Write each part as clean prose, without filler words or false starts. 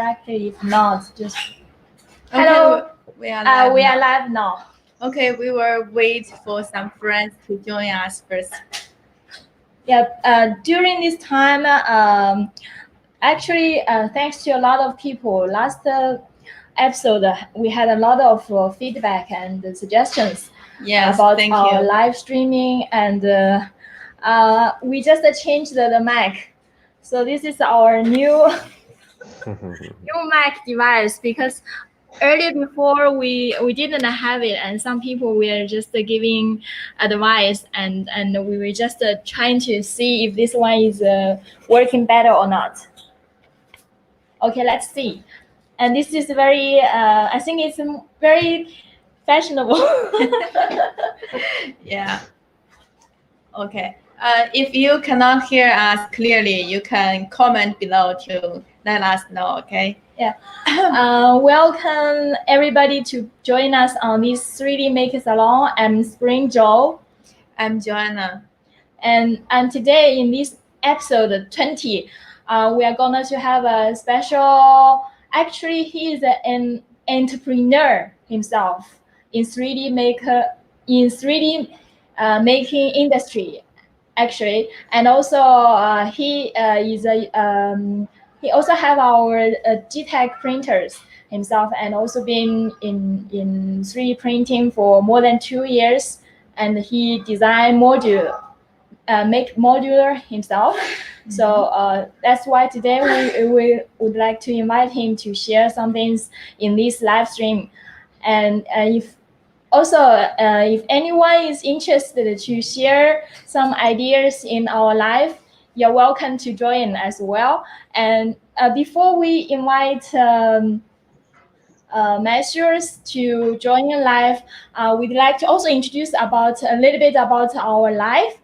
Exactly. If not, just Okay, hello. we are live. We are live now. Okay, we will wait for some friends to join us first. Yeah. During this time, actually, thanks to a lot of people. Last episode, we had a lot of feedback and suggestions Yes, about thank our you. live streaming, and we just changed the Mac. So this is our new Mac device because earlier before we didn't have it, and some people were just giving advice, and we were just trying to see if this one is working better or not. Okay, let's see. And this is very I think it's very fashionable. Yeah. Okay. If you cannot hear us clearly, you can comment below to let us know. Okay. Yeah. Welcome everybody to join us on this 3D Maker Salon. I'm Spring Joe. I'm Joanna. And today in this episode 20, we are going to have a special. Actually, he is an entrepreneur himself in 3D making industry. Actually, and also he is a he also have our Geeetech printers himself, and also been in 3D printing for more than 2 years, and he design make modular himself. So that's why today we would like to invite him to share some things in this live stream. And if also, if anyone is interested to share some ideas in our life, you're welcome to join as well. And before we invite measures to join in live, we'd like to also introduce about a little bit about our life.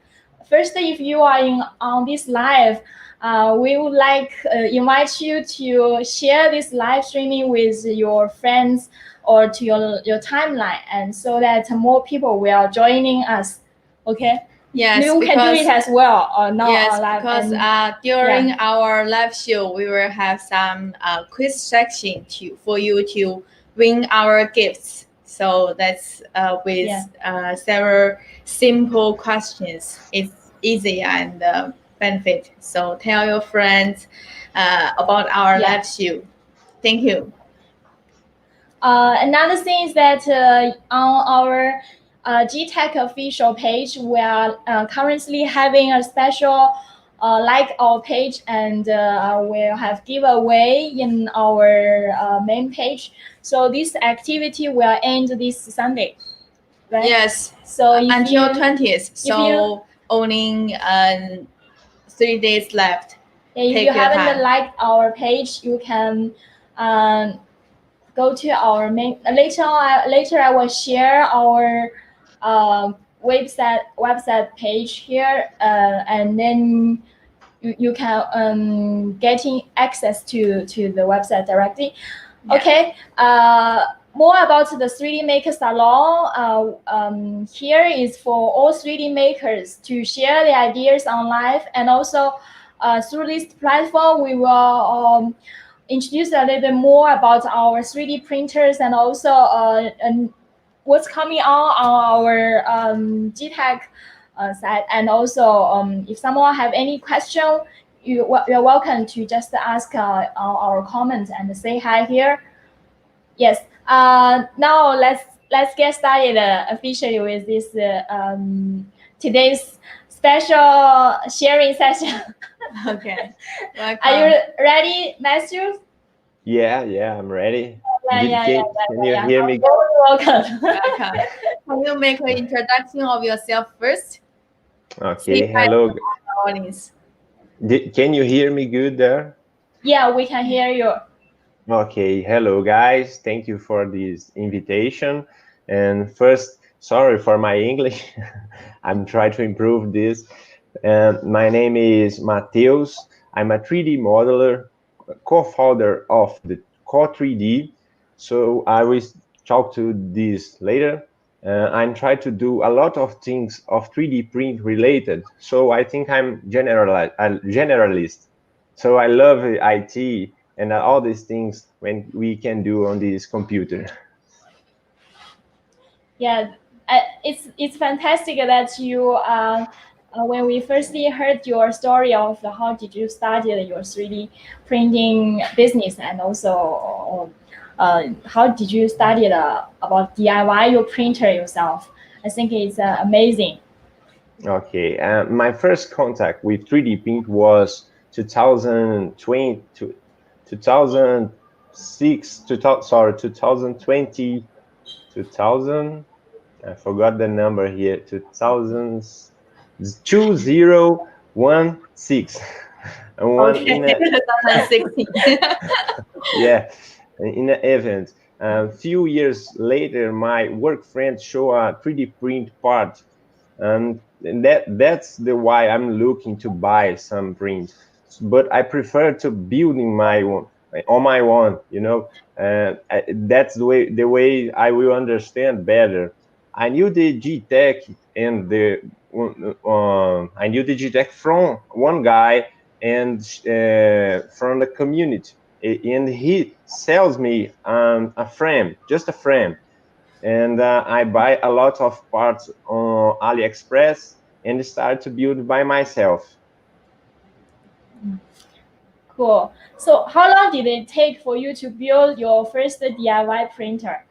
First, if you are on this live, we would like invite you to share this live streaming with your friends or to your timeline, and so that more people will joining us. Okay. Yes, you can do it as well or not. Yes, live. because And during our live show, we will have some quiz section for you to win our gifts. So that's with several simple questions. It's easy and benefit. So tell your friends about our live show. Thank you. Another thing is that on our Geeetech official page, we are currently having a special like our page, and we'll have giveaway in our main page. So this activity will end this Sunday. Right? Yes. So until 20th. So only 3 days left. If you haven't liked our page, you can go to our main. Later I will share our website page here, and then you can getting access to the website directly. Yeah. Okay. More about the 3D Maker Salon. Here is for all 3D makers to share their ideas on live, and also through this platform we will introduce a little bit more about our 3D printers, and also and what's coming on our Geeetech side. And also if someone have any question, you're welcome to just ask our comments and say hi here. Yes. Now let's get started officially with this today's special sharing session. Okay. Welcome. Are you ready, Matthew? Yeah, I'm ready. Can you hear me? Welcome. Welcome. Can you make an introduction of yourself first? Okay, hello. Can you hear me good there? Yeah, we can hear you. Okay, hello guys. Thank you for this invitation. And first, sorry for my English. I'm trying to improve this. My name is Mateus. I'm a 3D modeler, co-founder of the Core 3D. So I will talk to this later. I'm trying to do a lot of things of 3D print related. So I think I'm generalist. So I love IT and all these things when we can do on this computer. Yeah, it's fantastic that you when we firstly heard your story of how did you start your 3D printing business, and also how did you study about DIY your printer yourself. I think it's amazing. Okay, my first contact with 3D print was 2020 to 2006, 2020, 2000. I forgot the number here. 2016. And one Okay, in a 2016. yeah, in an event. A few years later, my work friend showed a 3D print part, and that's the why I'm looking to buy some print. But I prefer to building my own on my own. That's the way I will understand better. I knew the Geeetech and I knew the Geeetech from one guy and from the community, and he sells me a frame, just a frame, and I buy a lot of parts on AliExpress and start to build by myself. Cool. So how long did it take for you to build your first DIY printer?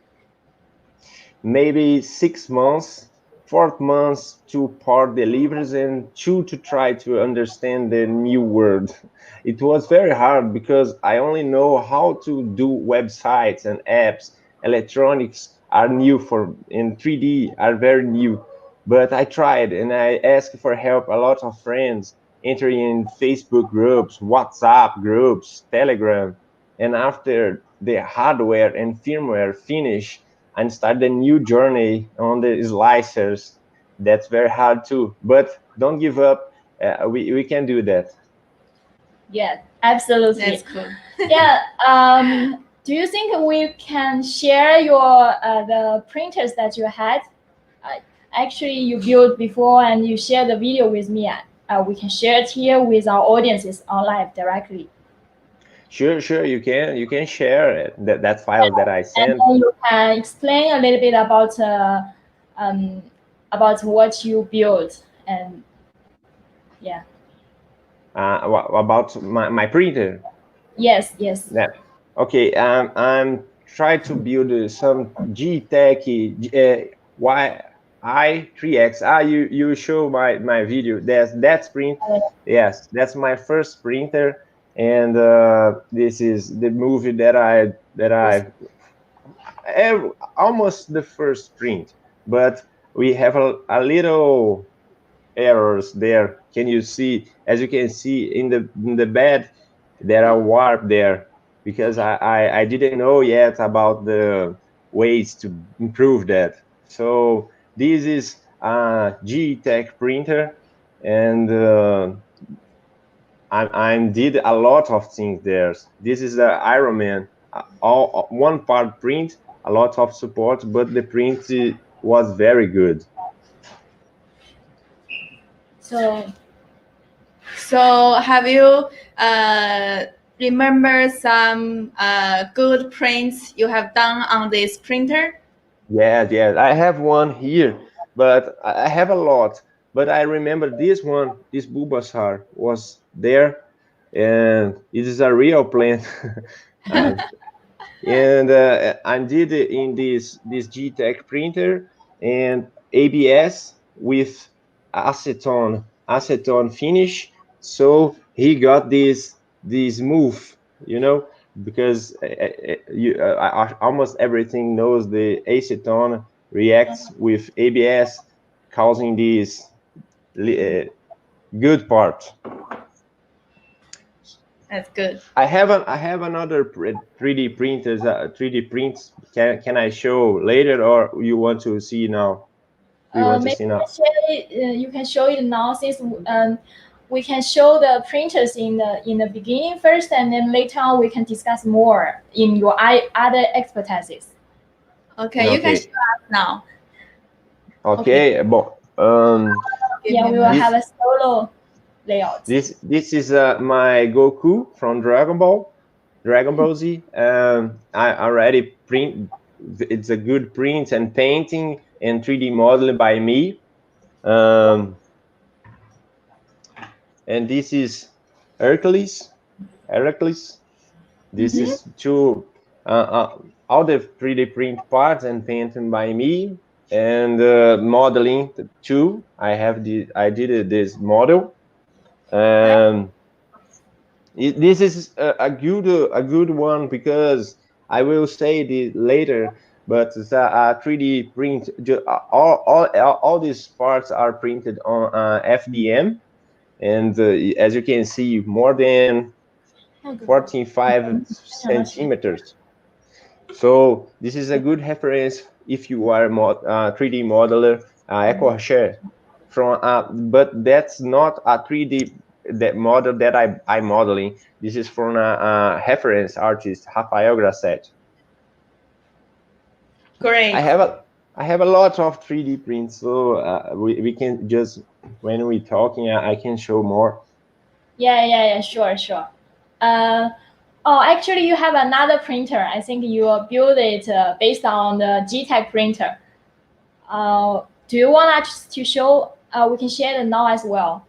Maybe 6 months, 4 months to part deliveries, and 2 to try to understand the new world. It was very hard because I only know how to do websites and apps. Electronics are new for in 3D are very new, but I tried and I asked for help a lot of friends, entering in Facebook groups, WhatsApp groups, Telegram, and after the hardware and firmware finish and start a new journey on the slicers. That's very hard too, but don't give up. We can do that. Yeah, absolutely. That's cool. Yeah. Do you think we can share your the printers that you had? Actually, you built before and you share the video with me. We can share it here with our audiences online directly. Sure, you can share it, that file that I And sent. then you can explain a little bit about what you built, and yeah. About my printer. Yes. Yeah. Okay. I'm trying to build some Geeetech I3X. You show my video. That's print. Yes, that's my first printer, and this is the movie that I almost the first print, but we have a little errors there. Can you see? As you can see in the bed, there are warp there because I didn't know yet about the ways to improve that. So this is a Geeetech printer, and I did a lot of things there. This is the Iron Man, all one part print, a lot of support, but the print was very good. So have you remember some good prints you have done on this printer? Yeah, I have one here, but I have a lot. But I remember this one, this Bulbasaur was there, and it is a real plant. And I did it in this Geeetech printer and ABS with acetone finish. So he got this move, because almost everything knows the acetone reacts with ABS, causing this good part. That's good. I have another 3D printers. 3D prints. Can I show later, or you want to see now? Do you want to see now? You can show it now, since we can show the printers in the beginning first, and then later on we can discuss more in your other expertises. Okay, you can show us now. Okay. But yeah, we will have a solo layout. This is my Goku from Dragon Ball Dragon Ball Z. I already print. It's a good print and painting and 3D modeling by me. And this is Hercules. This is all the 3D print parts and painting by me, and modeling too. I did this model. This is a good one because I will say this later. But it's a 3D print. All these parts are printed on FDM, and as you can see, more than 14.5 centimeters. So this is a good reference if you are a 3D modeler, EcoShare. But that's not a 3D that model that I'm modeling. This is from a reference artist, Rafael Grasset. Great. I have a lot of 3D prints, so we can just, when we're talking, I can show more. Yeah, sure. Oh, actually, you have another printer. I think you build it based on the Geeetech printer. Do you want us to show? We can share it now as well.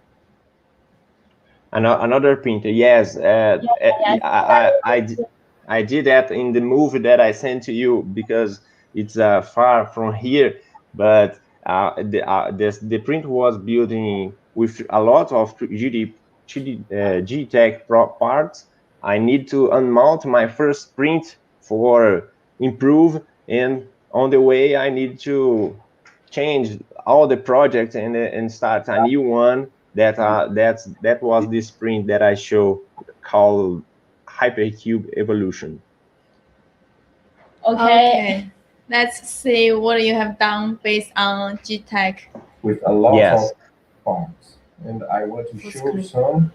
Another printer, yes. I did that in the movie that I sent to you because it's far from here. But the print was building with a lot of Geeetech parts. I need to unmount my first print for improve, and on the way I need to change all the projects and start a new one. That was this print that I show called Hypercube Evolution. Okay. Let's see what you have done based on Geeetech. With a lot of parts, and I want to show some.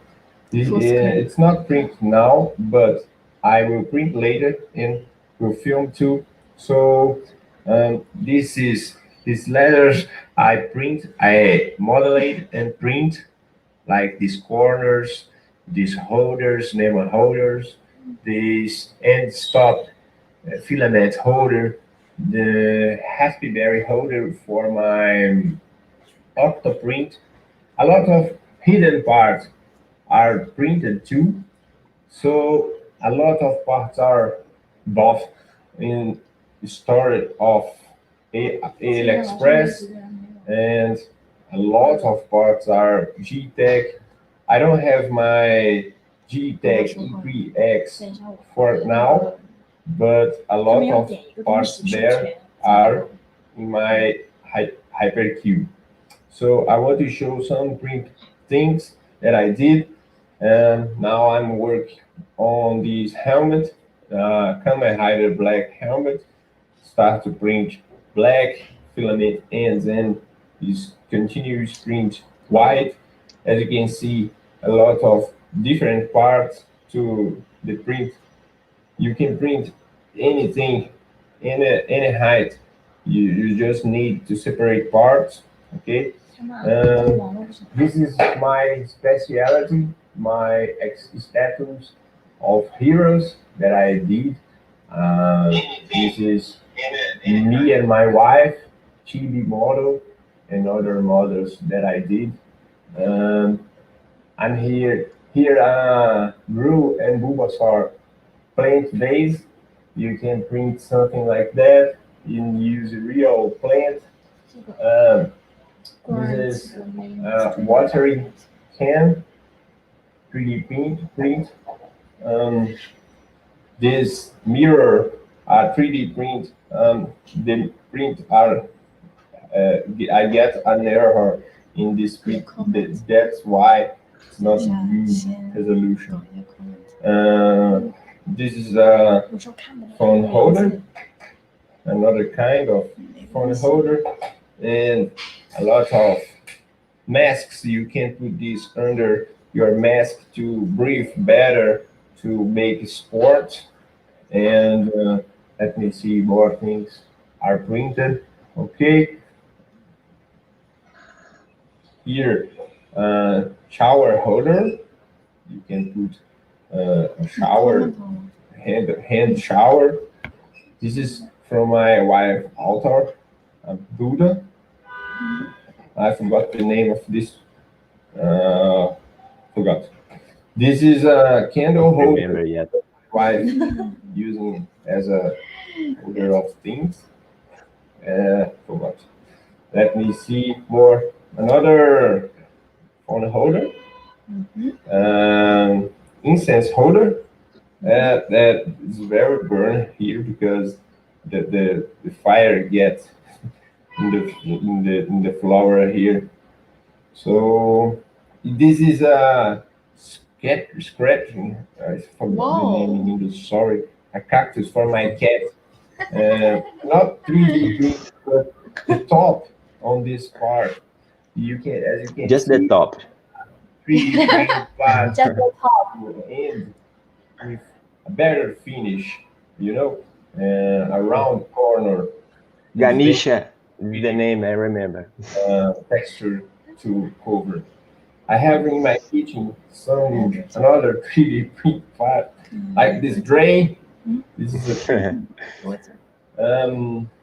It's not print now, but I will print later and will film too. So these letters I model it and print, like these corners, these holders, name holders, this end stop filament holder, the Raspberry holder for my Octoprint. A lot of hidden parts are printed too. So a lot of parts are bought in storage of AliExpress, and a lot of parts are Geeetech. I don't have my Geeetech I3 for now, but a lot of parts there are in my Hypercube. So I want to show some print things that I did, and now I'm working on this helmet, Kamen Rider black helmet. Start to print black filament ends and this continuous print white. As you can see, a lot of different parts to the print. You can print anything, any height. You just need to separate parts, okay? This is my specialty, my status of heroes that I did. This is me and my wife, chibi model, and other models that I did. I'm here, Gru and Bulbasaur plant base. You can print something like that. You can use a real plant. This is watering can, 3D print. This mirror 3D print. The print are I get an error in this print. That's why it's not good resolution. This is a phone holder, another kind of phone holder, and a lot of masks. You can put this under your mask to breathe better, to make sport. And let me see, more things are printed. Okay. Here, shower holder. You can put a shower hand shower. This is from my wife altar, Buddha. I forgot the name of this. Forgot. This is a candle holder. Remember yet? Wife using it as a holder of things. Forgot. Let me see more. Another phone holder. Incense holder. That is very burn here because the fire gets in the flower here. So this is a scratching. I forgot the name in English. Sorry, a cactus for my cat. Not 3D print, but the top on this part. You can, as you can Just see, the top. 3D print, but Just the top. end with a better finish. You know, a round corner. Ganesha, the name I remember. Texture to cover. I have in my kitchen another 3D print part, like this drain. This is a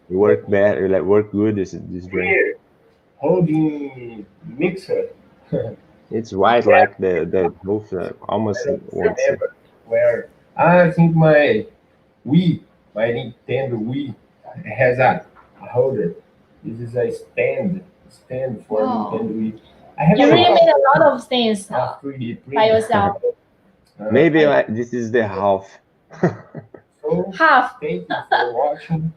Work better, like work good. This drain. here holding mixer. It's white like the both almost one. Where I think my Nintendo Wii has a holder. This is a stand for Nintendo Wii. I have You really made a lot of things 3D print. by yourself. Maybe like this is the half. So Half. thank you for watching.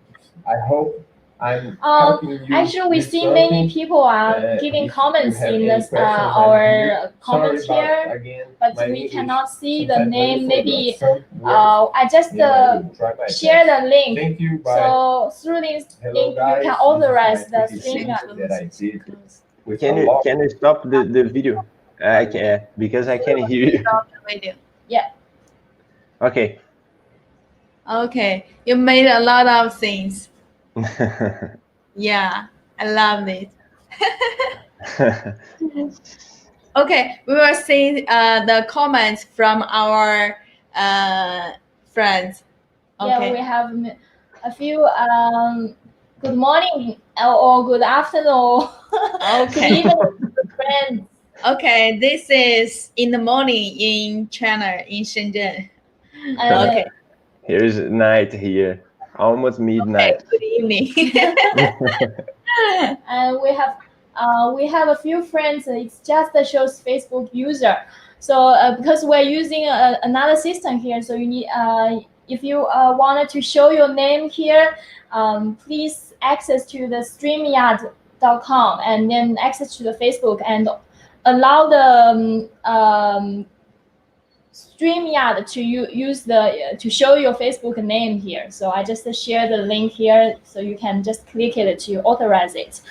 I hope I'm Um, helping you. Actually, we with see something. many people are giving If comments you have in any this, questions, I'm our here. comments Sorry here, about, again, but my we English. cannot see the Sometimes I name. forgot Maybe some words, I just and I will try my share best. the link. Thank you. Bye. So through this Hello, link, you guys. can This is authorize my the 3D stream. print that I did with Can a you lot. stop the video? I can because I can hear you. Stop the video. Yeah. Okay. Okay, you made a lot of things. Yeah, I love it. Okay, we will see the comments from our friends. Yeah, Okay. we have a few good morning or good afternoon. Good Okay. evening, friends. Okay, this is in the morning in China, in Shenzhen. Okay. Here's night here, almost midnight. Good evening. And we have a few friends. It's just shows Facebook user. So because we're using another system here, so you need if you wanted to show your name here, please access to the StreamYard.com and then access to the Facebook and allow the StreamYard to use to show your Facebook name here. So I just share the link here, so you can just click it to authorize it,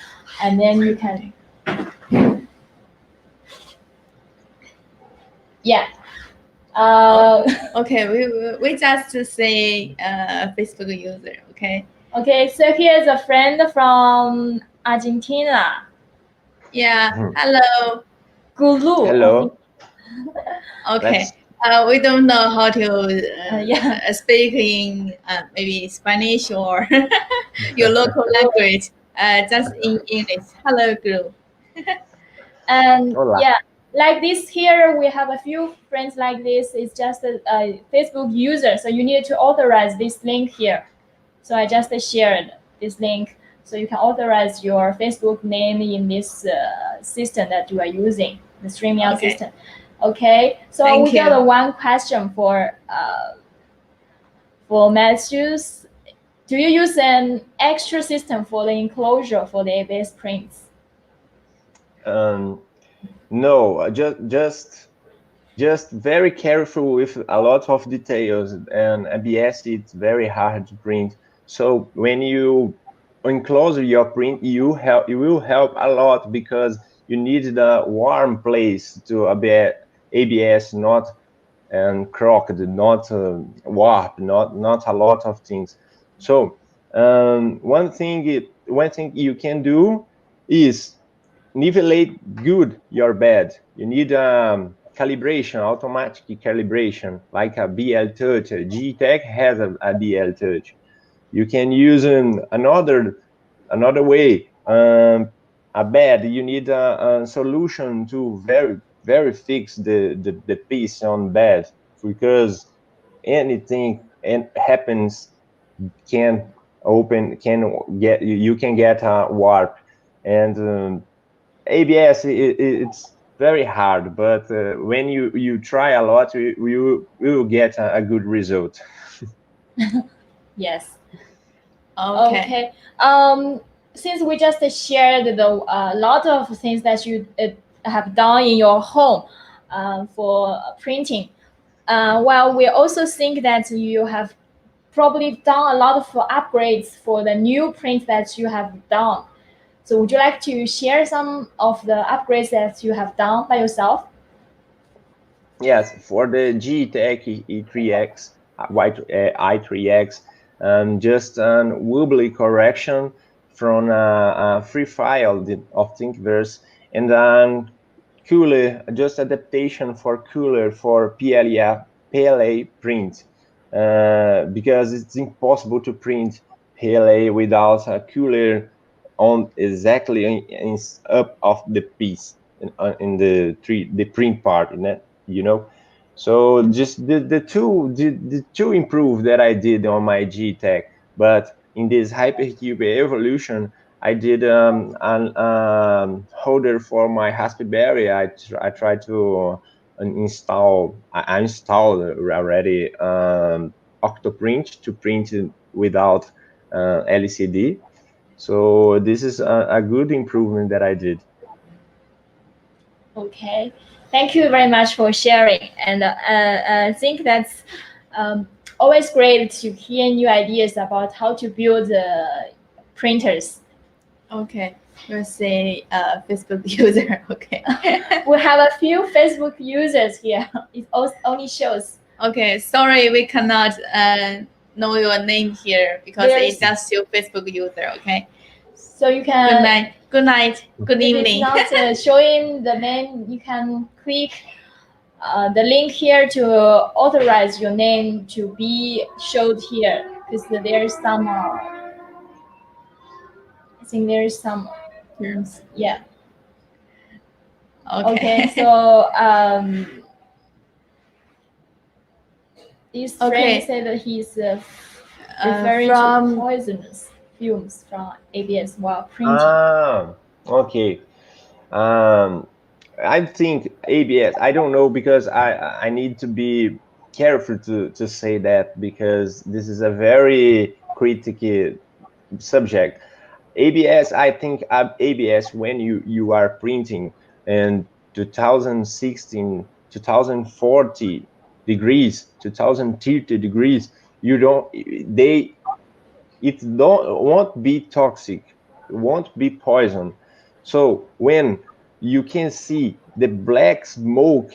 and then you can. Yeah. Okay, we just say Facebook user. Okay. Okay. So here's a friend from Argentina. Yeah. Hello. Gulu. Hello. Okay. We don't know how to Yeah. speak in maybe Spanish or your local language. Just in English. Hello, group. And Hola. yeah, like this here, we have a few friends like this. It's just a Facebook user, so you need to authorize this link here. So I just shared this link, so you can authorize your Facebook name in this system that you are using, the StreamYard Okay. system. Okay, so Thank we got you. one question for Matthews. Do you use an extra system for the enclosure for the ABS prints? No, just very careful with a lot of details, and ABS it's very hard to print. So when you enclose your print, you will help a lot because you need the warm place to ABS, not crooked, not warp, not a lot of things. So one thing you can do is nivellate good your bed. You need calibration, automatic calibration, like a BL Touch. Geeetech has a BL Touch. You can use another way. A bed, you need a solution to very fix the piece on bed, because anything happens, can you can get a warp. And ABS, it's very hard, but when you try a lot, you will get a good result. Yes. Okay. Since we just shared the lot of things that you have done in your home for printing, well, we also think that you have probably done a lot of upgrades for the new print that you have done. So would you like to share some of the upgrades that you have done by yourself? Yes, for the Geeetech I3X, I3X, just an wobbly correction from a free file of Thingiverse, and then cooler, just adaptation for cooler for PLA print, because it's impossible to print PLA without a cooler on exactly up of the piece in the print part, you know. So just the two improve that I did on my Geeetech. But in this Hypercube evolution, I did an holder for my Raspberry. I tried to install. I installed already Octoprint to print it without LCD. So this is a good improvement that I did. Okay, thank you very much for sharing. And I think that's always great to hear new ideas about how to build printers. Okay. We'll say Facebook user. Okay. We have a few Facebook users here. It only shows. Okay. Sorry, we cannot know your name here because it's just your Facebook user. Okay. So you can. Good night. Good night. Good evening. If it's not showing the name, you can click the link here to authorize your name to be showed here, because there's some. I think there's some. Yeah. Okay. So this friend said that he's referring to poisonous fumes from ABS while printing. Okay. I think ABS, I don't know, because I need to be careful to say that, because this is a very critical subject. ABS, I think ABS, when you are printing in 2016, 2040 degrees, 2030 degrees, won't be toxic, won't be poison. So when you can see the black smoke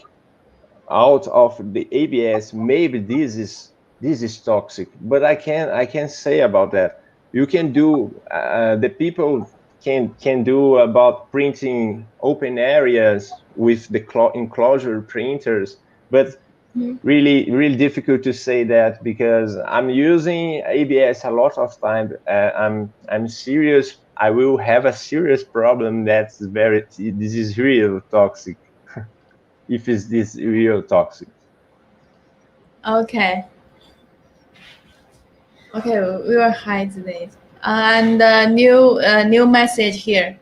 out of the ABS, maybe this is toxic. But I can't say about that. You can do the people can do about printing open areas with the enclosure printers, but really difficult to say that, because I'm using ABS a lot of time. I'm serious. I will have a serious problem. This is real toxic. If it's this real toxic. Okay. Okay, we will hide this. And new message here.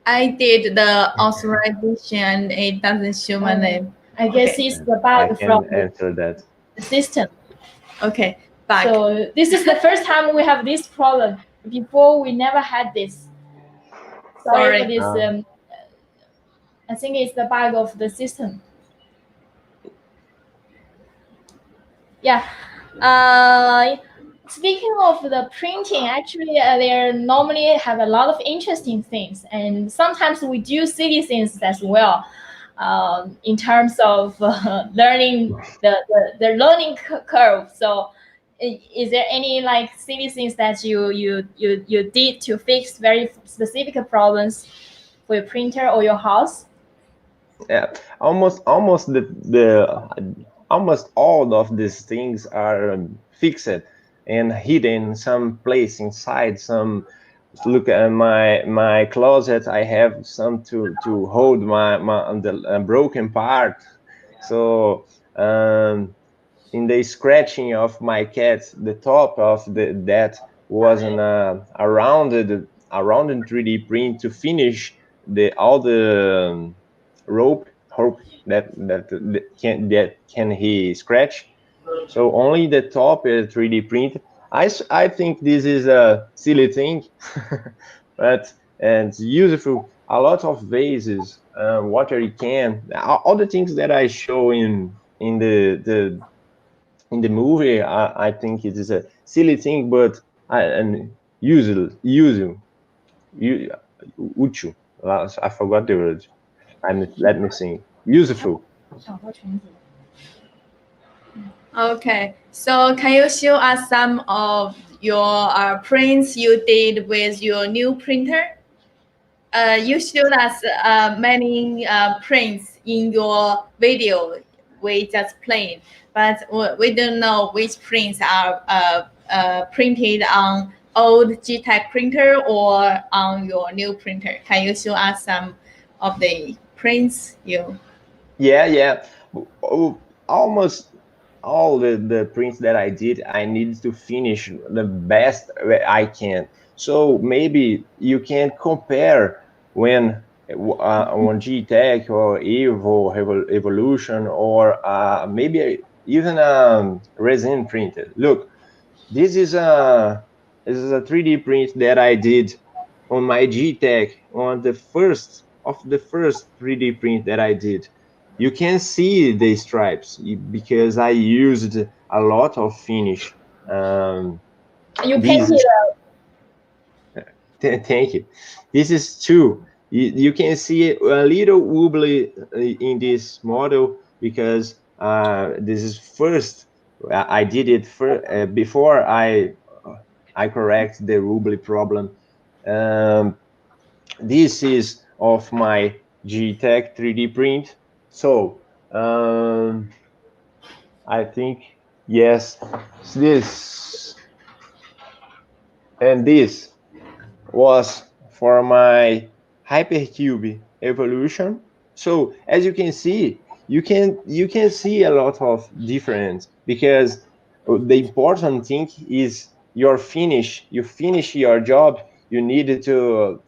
I did the authorization and it doesn't show my name. I guess it's the bug from the system. Okay, bug. So this is the first time we have this problem. Before we never had this. Sorry for this. I think it's the bug of the system. Yeah. Speaking of the printing, actually, they normally have a lot of interesting things, and sometimes we do silly things as well. In terms of learning the learning curve. So, is there any like silly things that you did to fix very specific problems for your printer or your house? Yeah, almost almost all of these things are fixed and hidden some place inside some. Look at my closet. I have some to hold my the broken part. So in the scratching of my cat, the top of that was a rounded 3D print to finish all the rope hope that can he scratch. So only the top is 3D print. I think this is a silly thing, but and it's useful. A lot of vases, water can, all the things that I show in the movie. I think it is a silly thing, but and útil. I forgot the word. Let me think. Useful. Okay, so can you show us some of your prints you did with your new printer? You showed us many prints in your video we just played, but we don't know which prints are printed on old Geeetech printer or on your new printer. Can you show us some of the prints you? Yeah. Almost all the prints that I did, I need to finish the best I can. So maybe you can compare when on Geeetech or Evo Evolution or maybe even resin printed. Look, this is a 3D print that I did on my Geeetech on the first 3D print that I did. You can see the stripes because I used a lot of finish. You This painted. Thank you. This is two. You can see a little wobbly in this model because this is first. I did it before I correct the wobbly problem. This is of my Geeetech 3D print. So I think yes, this and this was for my Hypercube evolution. So as you can see, you can see a lot of difference because the important thing is your finish. You finish your job. You need to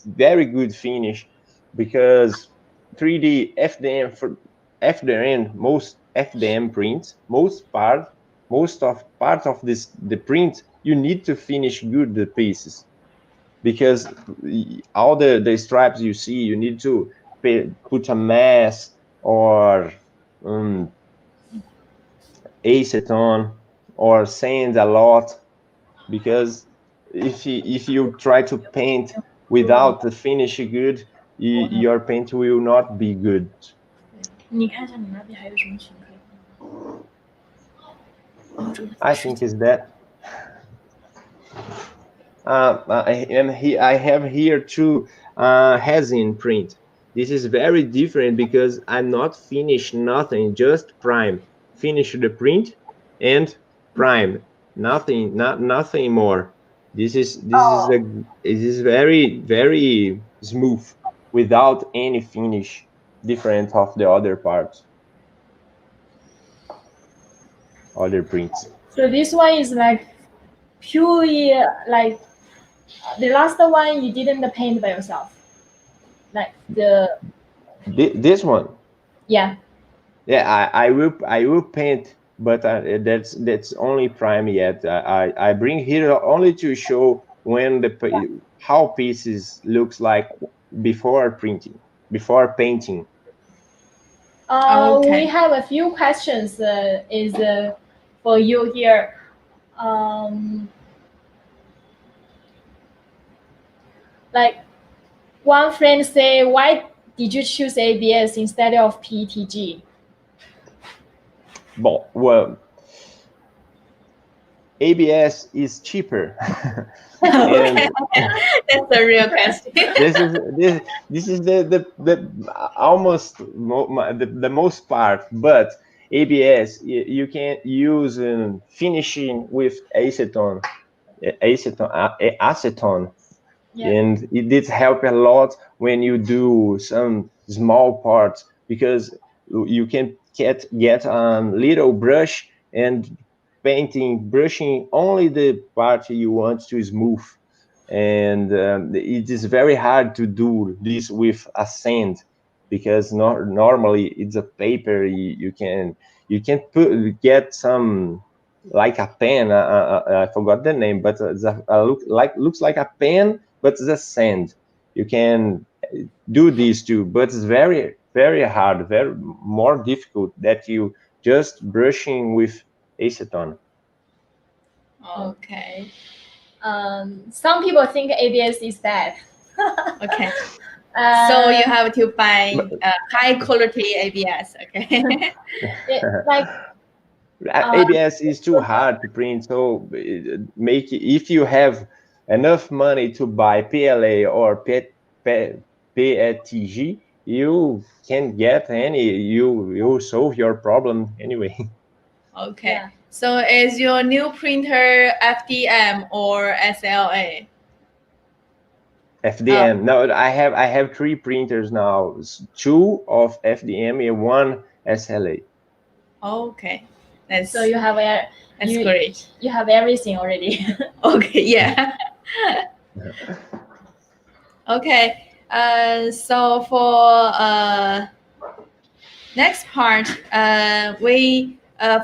very good finish because 3D FDM for FDM most FDM prints most of part of this the print you need to finish good the pieces because all the stripes you see, you need to put a mask or acetone or sand a lot because if you try to paint without the finish good, your paint will not be good. I think is that. I have here too resin print. This is very different because I'm not finished nothing, just prime. Finish the print and prime. Nothing more. This is very smooth without any finish different of the other parts. Other prints. So this one is like purely like the last one you didn't paint by yourself, like this one. Yeah. Yeah, I will paint, but that's only prime yet. I bring here only to show when how pieces looks like before printing, before painting. We have a few questions. Is for you here. Like one friend say, why did you choose ABS instead of Petg? Well, ABS is cheaper. Okay, that's a real question. This is the almost the most part, but ABS you can use in finishing with acetone, acetone, Yeah. and it did help a lot when you do some small parts, because you can get a little brush and brushing only the part you want to smooth, and it is very hard to do this with a sand, because normally it's a paper. You can get some, like a pen. I forgot the name, but it's looks like a pen, but it's a sand. You can do these too, but it's very hard, very more difficult that you just brushing with acetone. Okay. Some people think ABS is bad. Okay. So you have to buy high quality ABS. Okay. Like ABS is too hard to print, so if you have enough money to buy PLA or Petg, you can get any. You solve your problem anyway. Okay. Yeah. So is your new printer FDM or SLA? FDM. No, I have 3 printers now. 2 of FDM and 1 SLA. Okay. That's so you have that's great. You have everything already. Okay, yeah. Okay. So for next part, we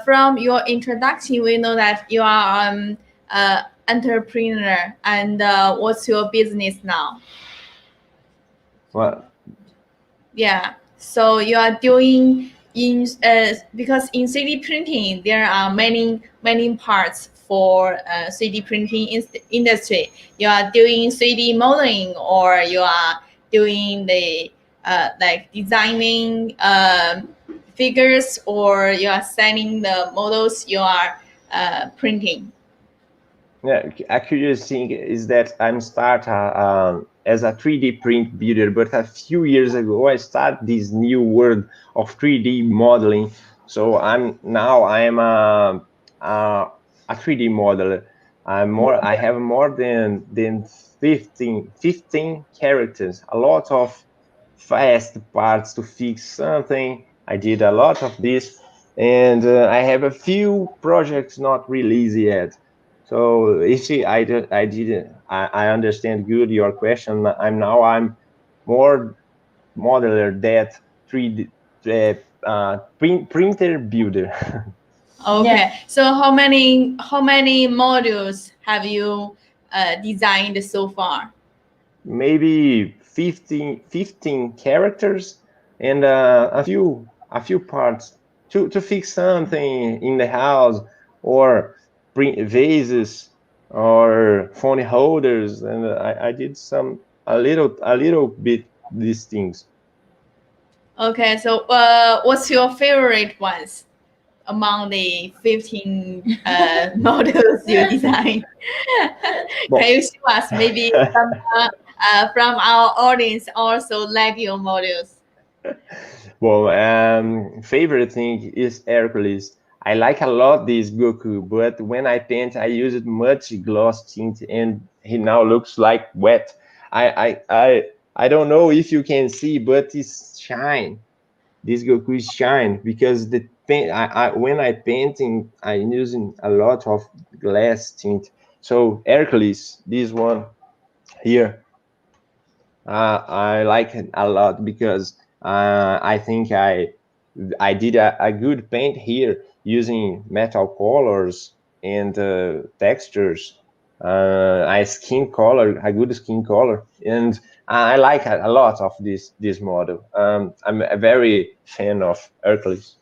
from your introduction, we know that you are entrepreneur, and what's your business now? Well, Yeah. So you are doing because in 3D printing there are many parts for 3D printing industry. You are doing 3D modeling, or you are doing the like designing figures, or you are selling the models you are printing. yeah, a curious thing is that I'm start as a 3D print builder, but a few years ago I started this new world of 3D modeling. So I am a 3D modeler. I have more than 15 characters, a lot of fast parts to fix something. I did a lot of this, and I have a few projects not released yet. So you see, I understand good your question. I'm more modeler that 3D printer builder. Okay. Yeah. So how many modules have you designed so far? Maybe 15 characters and a few parts to fix something in the house, or print vases or phone holders, and I did a little bit these things. Okay, so what's your favorite ones among the 15 models you designed? Well, Can you show us maybe from our audience also like your models? Well, favorite thing is Hercules. I like a lot this Goku, but when I paint, I use much gloss tint, and he now looks like wet. I don't know if you can see, but it's shine. This Goku is shine because the paint. When I painting, I'm using a lot of glass tint. So Hercules, this one here, I like it a lot because I think I did a good paint here using metal colors and textures. A good skin color, and I like a lot of this model. I'm a very fan of Hercules.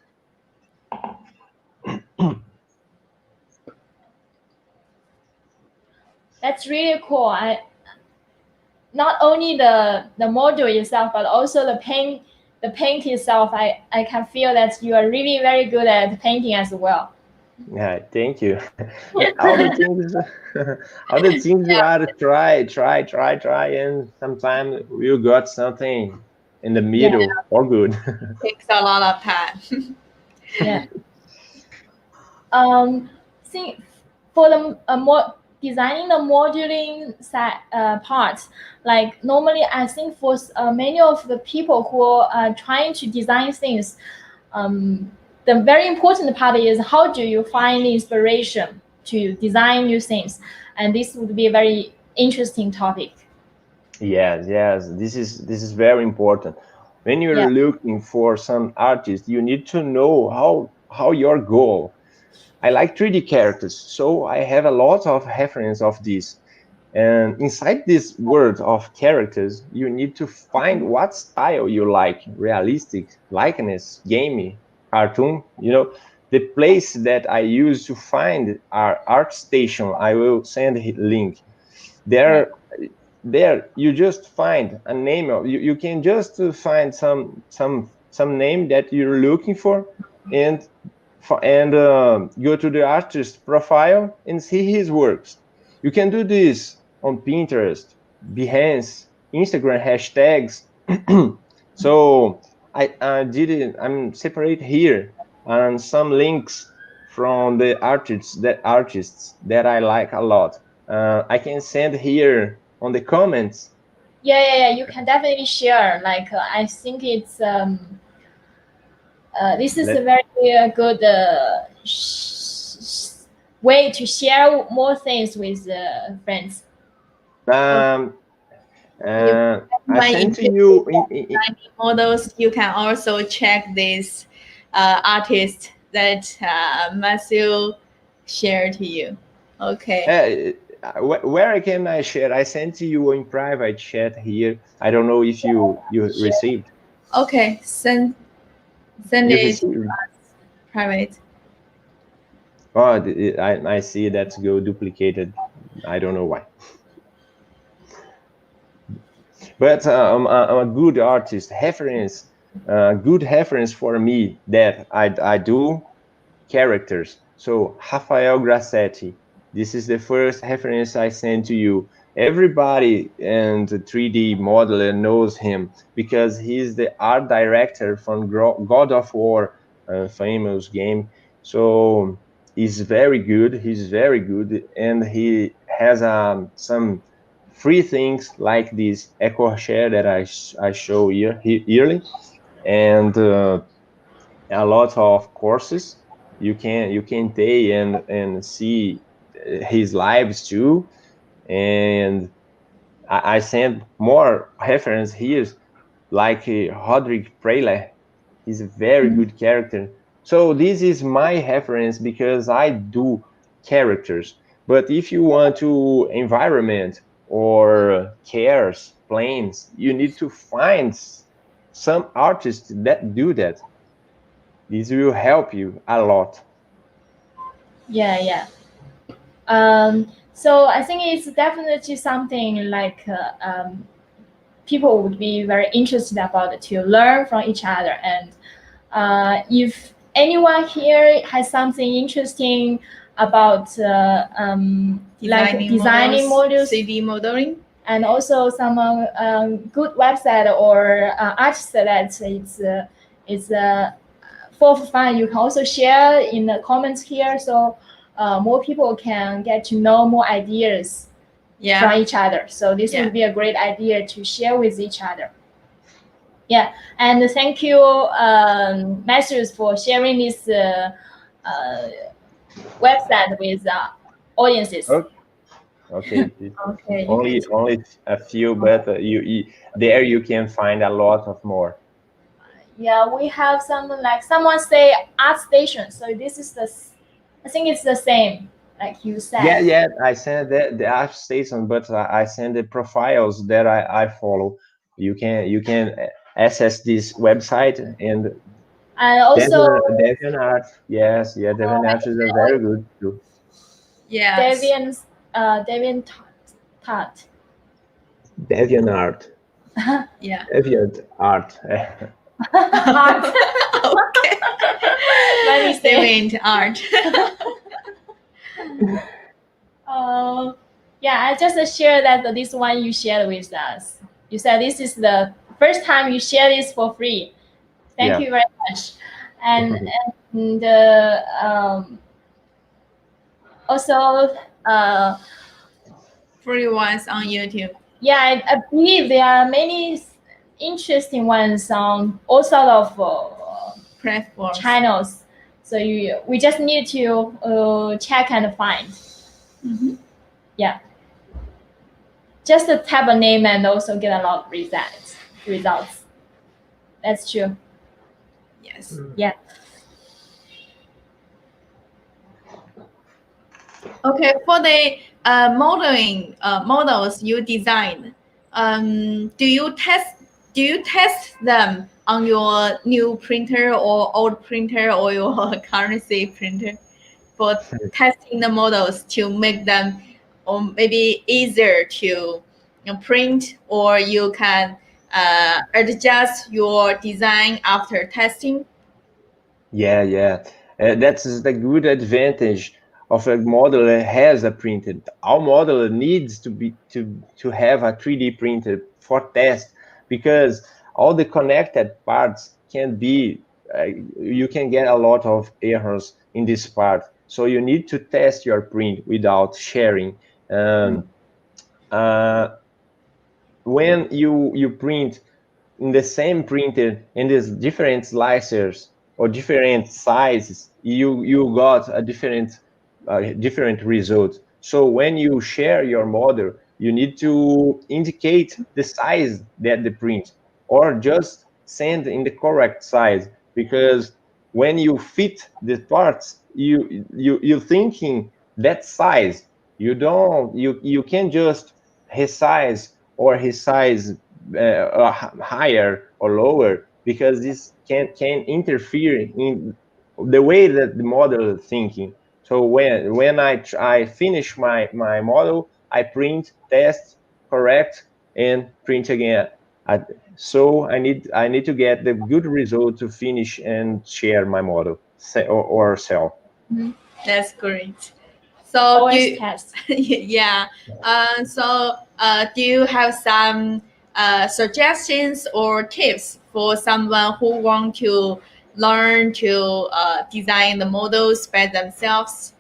That's really cool. Not only the module itself, but also the paint itself. I can feel that you are really very good at painting as well. Yeah, thank you. All the things, all the things you are try, and sometimes you got something in the middle or good. Takes a lot of time. Yeah. See, for the more designing the moduling parts, like normally I think for many of the people who are trying to design things, the very important part is how do you find inspiration to design new things, and this would be a very interesting topic. Yes, yes, this is very important. When you're Yeah. looking for some artist, you need to know how your goal. I like 3D characters, so I have a lot of reference of this. And inside this world of characters, you need to find what style you like: realistic, likeness, gaming, cartoon. The place that I use to find our ArtStation. I will send a link. Yeah. There you just find a name of you can just find some name that you're looking for, and go to the artist profile and see his works. You can do this on Pinterest, Behance, Instagram hashtags. So I did it. I'm separate here and some links from the artists that I like a lot. I can send here on the comments. Yeah. You can definitely share. Like I think it's this is a Let, very good way to share more things with friends. um, If I anyone sent to interested you in designing models, you can also check this artist that Matthew shared to you. Okay. where can I share? I sent to you in private chat here. I don't know if you received. Okay. Send You it to received. us private. Oh, I see that's go duplicated. I don't know why. But I'm a good artist. Reference, good reference for me that I do characters. So Rafael Grassetti, this is the first reference I send to you. Everybody and the 3D modeler knows him because he's the art director from God of War, famous game. So he's very good. He's very good, and he has some free things like this Echo Share that I show here yearly, and a lot of courses you can take and see his lives too. And I sent more reference here, like Roderick Preyler. He's a very good character. So this is my reference because I do characters. But if you want to environment or cares planes, you need to find some artists that do that. This will help you a lot. Yeah. So I think it's definitely something like people would be very interested about to learn from each other. And if anyone here has something interesting about designing models, 3D modeling, and also some good website or artist that it's for fun, you can also share in the comments here, so more people can get to know more ideas from each other. So this would be a great idea to share with each other. Yeah, and thank you, Matthews, for sharing this website with audiences. Okay. Okay. Only a few, but there you can find a lot of more. Yeah, we have some, like someone say ArtStation. So this is I think it's the same, like you said. Yeah. I send the app station, but I send the profiles that I follow. You can access this website and also DeviantArt. Yes, DeviantArt is a very good too. Deviant Tart. DeviantArt. Yeah. DeviantArt. Art. Okay. My mistake. Filament art. Yeah, I just share that this one you shared with us. You said this is the first time you share this for free. Thank you very much. And also Free ones on YouTube. yeah, I believe there are many interesting ones on all sort of Platforms. channels. So we just need to check and find. Yeah. Just type a name and also get a lot of results. That's true. Yes. Yeah. Okay, for the modeling models you design, do you test them on your new printer or old printer or your currency printer for testing the models to make them maybe easier to print, or you can adjust your design after testing? Yeah. That's the good advantage of a model that has a printer. Our model needs to have a 3D printer for test, because all the connected parts can be you can get a lot of errors in this part. So you need to test your print without sharing. When you print in the same printer and there's different slicers or different sizes, you got a different result. So when you share your model, you need to indicate the size that the print, or just send in the correct size, because when you fit the parts, you thinking that size. You can just resize or resize higher or lower, because this can interfere in the way that the model is thinking. So when I finish my model, I print, test, correct, and print again. So I need to get the good result to finish and share my model, or sell. That's great. So Always test. yeah. Do you have some suggestions or tips for someone who want to learn to design the models by themselves?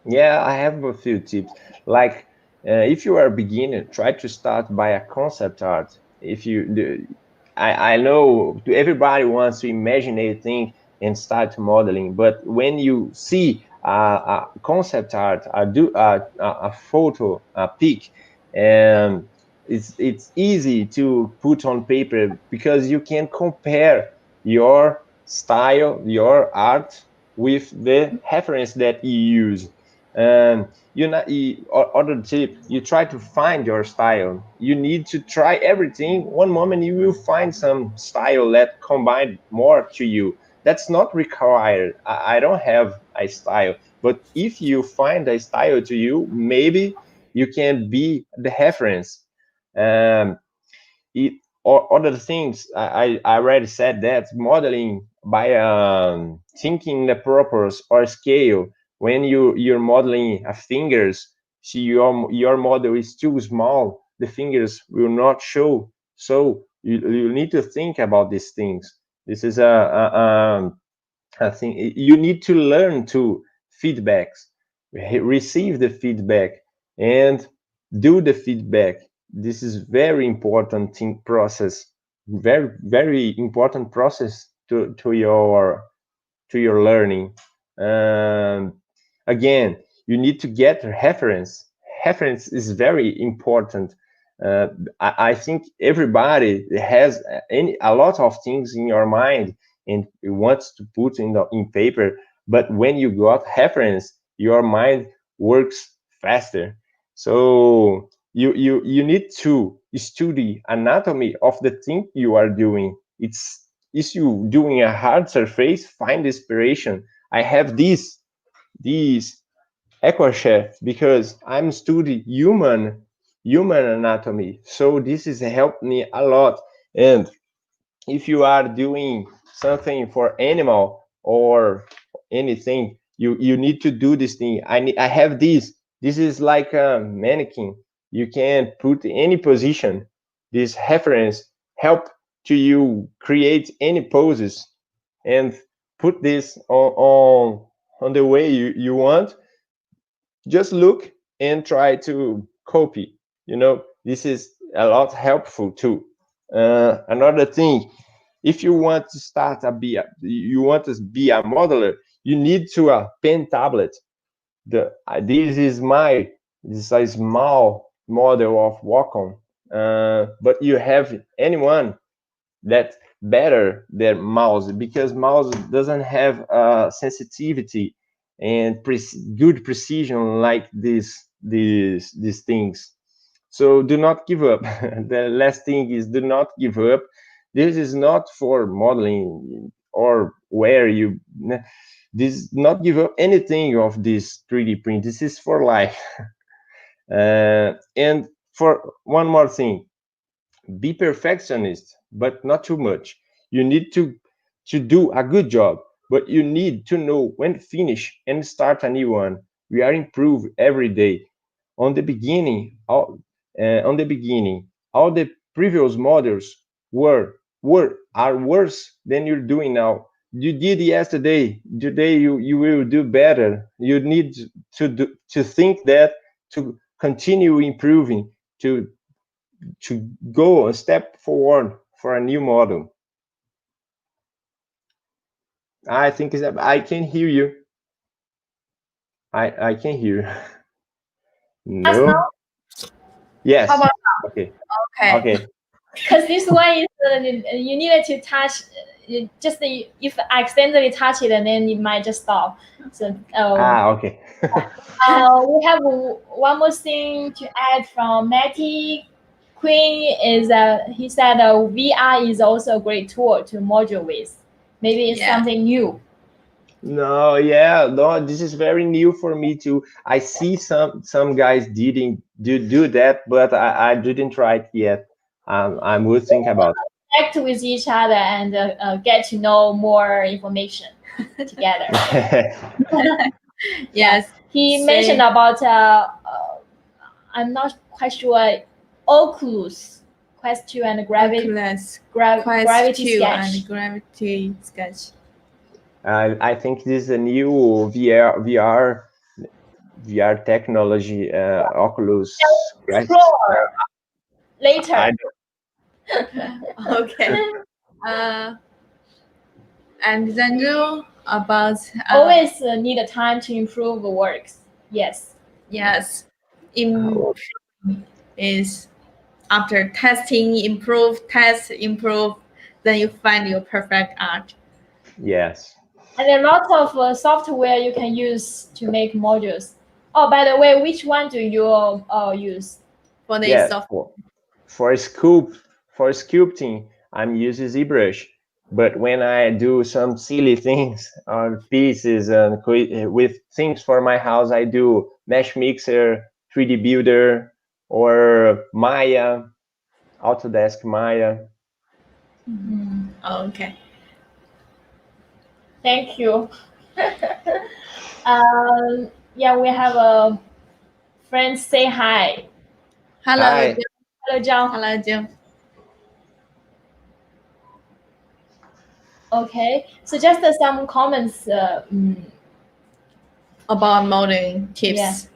Yeah, I have a few tips. Like, if you are a beginner, try to start by a concept art. If you do, I know everybody wants to imagine a thing and start modeling, but when you see a concept art, a photo, a pic, um, it's easy to put on paper, because you can compare your style, your art, with the reference that you use. Other tip, you try to find your style. You need to try everything. One moment you will find some style that combine more to you. That's not required. I don't have a style, but if you find a style to you, maybe you can be the reference. um, or other things, I already said that modeling by thinking the purpose or scale. When you're modeling a fingers, see your model is too small, the fingers will not show. So you need to think about these things. This is a thing you need to learn to feedbacks, receive the feedback, and do the feedback. This is very important thing process, very important process to your learning. um, Again, you need to get reference. Reference is very important. uh, I think everybody has a lot of things in your mind and wants to put in paper, but when you got reference, your mind works faster. So you need to study anatomy of the thing you are doing. It's is you doing a hard surface, find inspiration. I have this EquaChef because I'm studying human anatomy. So this has helped me a lot. And if you are doing something for animal or anything, you need to do this thing. I have this. This is like a mannequin. You can put any position. This reference help to you create any poses and put this on the way you want. Just look and try to copy. This is a lot helpful too. Another thing, if you want to you want to be a modeler, you need to a pen tablet. This is a small model of Wacom, but you have anyone that better than mouse, because mouse doesn't have sensitivity and good precision like these things. So do not give up. The last thing is, do not give up. This is not for modeling or where you this not give up anything of this 3D print. This is for life. And for one more thing, be perfectionist, but not too much. You need to do a good job, but you need to know when to finish and start a new one. We are improved every day. On the beginning, all the previous models are worse than you're doing now. You did yesterday. Today you will do better. You need to think that, to continue improving, to go a step forward for a new model. I think I can hear you. I can hear you. No. Yes. How about Okay. Okay. Okay. Because this one is you needed to touch. If I accidentally touch it, and then it might just stop. So Okay. we have one more thing to add from Matty Queen is he said VR is also a great tool to module with. Maybe it's something new. No, this is very new for me too. I see some guys didn't do that, but I didn't try it yet. I would think about it. Connect with each other and get to know more information together. Yes. He mentioned about I'm not quite sure, Oculus Quest 2 and Gravity Sketch. And Gravity Sketch. I think this is a new VR technology, Oculus. Explore later. Okay. And then about always need a time to improve the works. Yes. Is after testing, improve, test, improve, then you find your perfect art. Yes. And there are lots of software you can use to make modules. Oh, by the way, which one do you use for this software? For sculpting, I'm using ZBrush. But when I do some silly things on pieces and with things for my house, I do Mesh Mixer, 3D Builder, or Maya, Autodesk Maya. Okay. Thank you. Yeah, we have a friend say hi. Hello. Hi. Hello, John. Hello, John. Okay, so just some comments about modeling tips.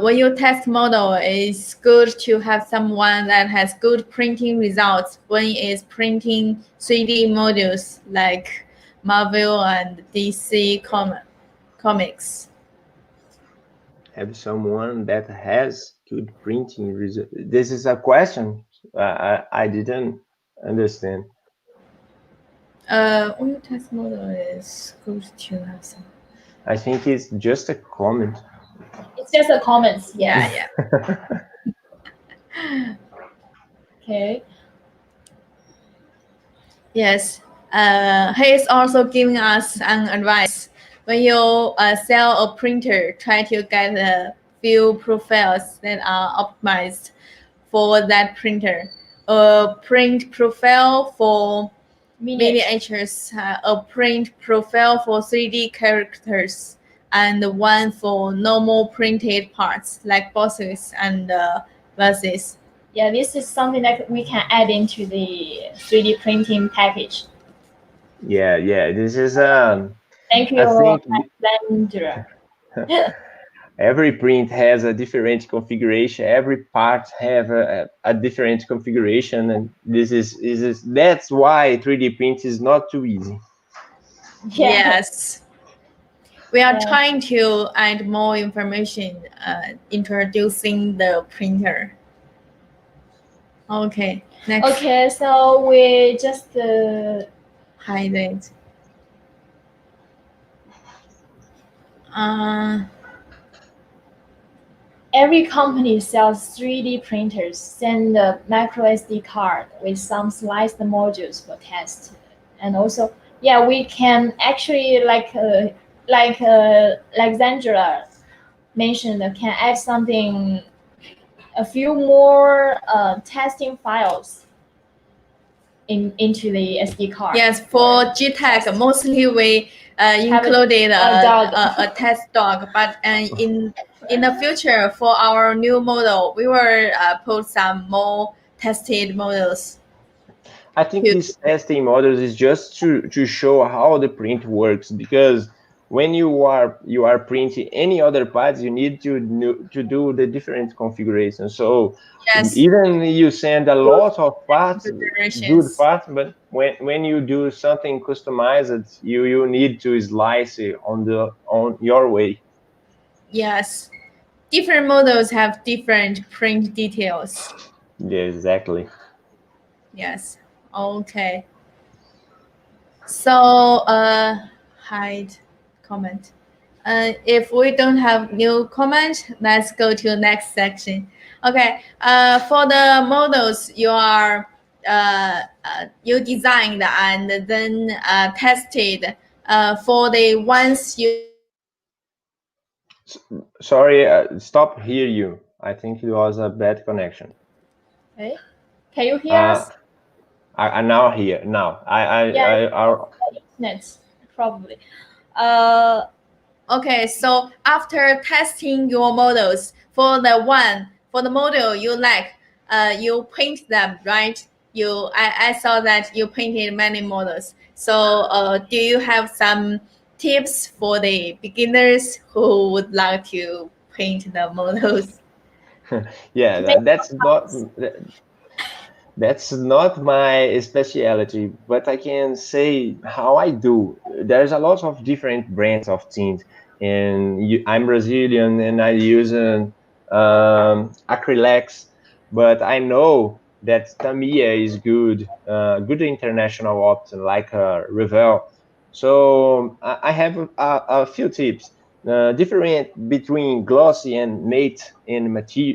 When you test model, it's good to have someone that has good printing results when it's printing 3D modules like Marvel and DC comics. Have someone that has good printing results. This is a question. I didn't understand. When you test model, it's good to have some. I think it's just a comment. It's just a comment. Yeah. Okay. Yes. He is also giving us an advice. When you sell a printer, try to get a few profiles that are optimized for that printer. A print profile for miniatures, a print profile for 3D characters, and one for normal printed parts like boxes and vases. Yeah, this is something that we can add into the 3D printing package. Yeah, this is Thank you, I think Alexandra. every print has a different configuration. Every part have a different configuration, and that's why 3D print is not too easy. Yes. We are Yeah. trying to add more information, introducing the printer. Okay, next. Okay, so we just Hide it. every company sells 3D printers, send a micro SD card with some sliced modules for test. And also, yeah, we can actually, like Alexandra mentioned, can add something, a few more testing files into the SD card. Yes, for Geeetech, mostly we included a test dog, but in the future, for our new model, we will put some more tested models. I think these testing models is just to show how the print works, because when you are printing any other parts, you need to do the different configurations. So yes, even you send a lot of parts, good parts, but when you do something customized, you need to slice it on your way. Yes, different models have different print details. Yeah, exactly. Yes. Okay. So hide comment. If we don't have new comment, let's go to the next section. Okay. For the models you are you designed and then tested, for the ones you. Sorry, stop hear you. I think it was a bad connection. Okay. Can you hear us? I now hear now. Internet probably. Okay, so after testing your models for the model you like, you paint them, right? I saw that you painted many models. So do you have some tips for the beginners who would like to paint the models? Yeah, that's not my specialty, but I can say how I do. There's a lot of different brands of tint, and I'm Brazilian and I use acrylics, but I know that Tamiya is good, good international option like Revell. So I have a few tips. Different between glossy and matte and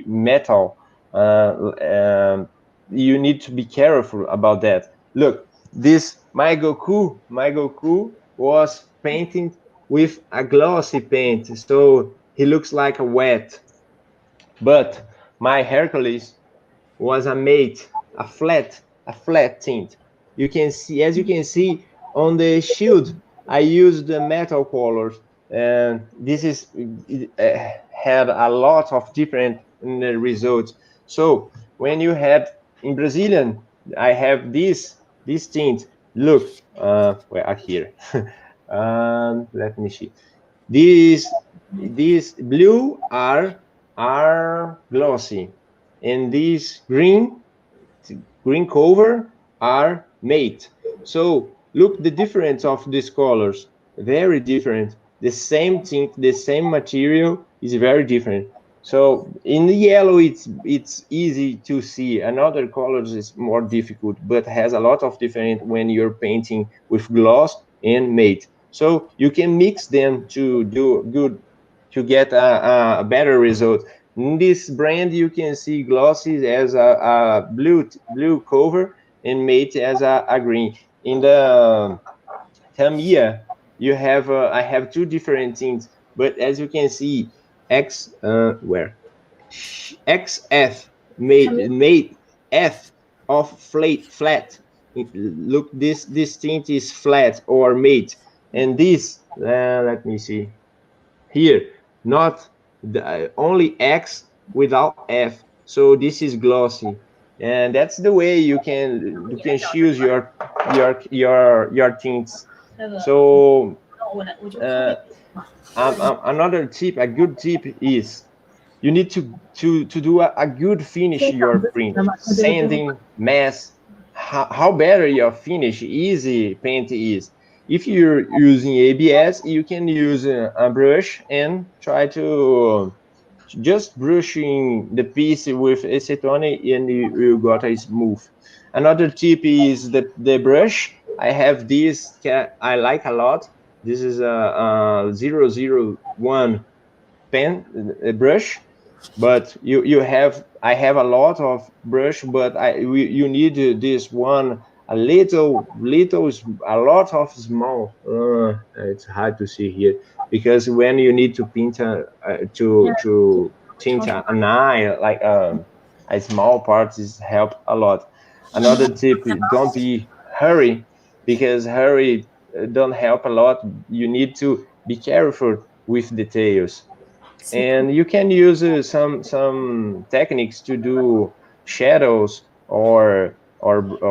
metal. You need to be careful about that. Look, this my Goku was painted with a glossy paint, so he looks like a wet. But my Hercules was a matte, a flat tint. You can see, as you can see on the shield, I used the metal colors, and this is had a lot of different results. So when you have in Brazilian, I have this tint. Look, well, here. Let me see. These blue are glossy, and these green cover are matte. So look the difference of these colors, very different. The same tint, the same material is very different. So in the yellow, it's easy to see. Another colors is more difficult, but has a lot of different when you're painting with gloss and matte. So you can mix them to do good, to get a better result. In this brand, you can see glossy as a blue cover and matte as a green. In the Tamiya, you have I have two different things, but as you can see, XF made F of flat, look, this tint is flat or matte, and this, let me see here, not the, only X without F. So this is glossy, and that's the way you can choose your tints. So another tip, a good tip is you need to do a good finish your print. Sanding, mask, how better your finish, easy paint is. If you're using ABS, you can use a brush and try to just brushing the piece with acetone, and you got a smooth. Another tip is the brush. I have this, I like a lot. This is a 001 pen brush, but I have a lot of brush, but you need this one a a lot of small. It's hard to see here, because when you need to paint to tint an eye, like a small part, is help a lot. Another tip: don't be hurry, because hurry don't help a lot. You need to be careful with details, and you can use some techniques to do shadows or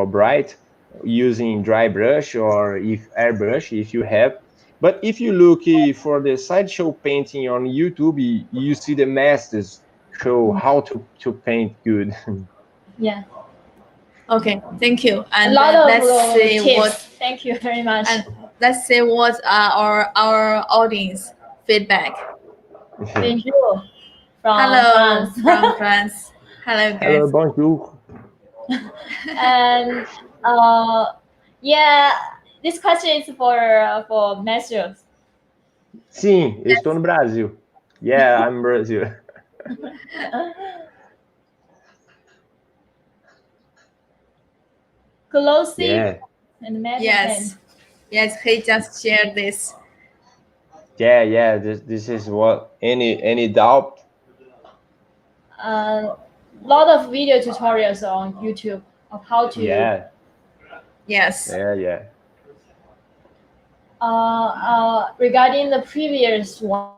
bright using dry brush, or if airbrush if you have. But if you look for the sideshow painting on YouTube, you see the masters show how to paint good. Yeah. Okay, thank you. And a lot of let's see tips. what. Thank you very much. And let's see what our audience feedback. Thank you. From Hello France. from France. Hello guys. Hello, bonjour. And yeah, this question is for Matthews. Sim, eu estou no Brasil. Yeah, I'm Brazil. Glossy Yeah. and matte Yes. Yes, he just shared this. Yeah. This is what any doubt. Lot of video tutorials on YouTube of how to. Yeah. Yes. Yeah. Regarding the previous one,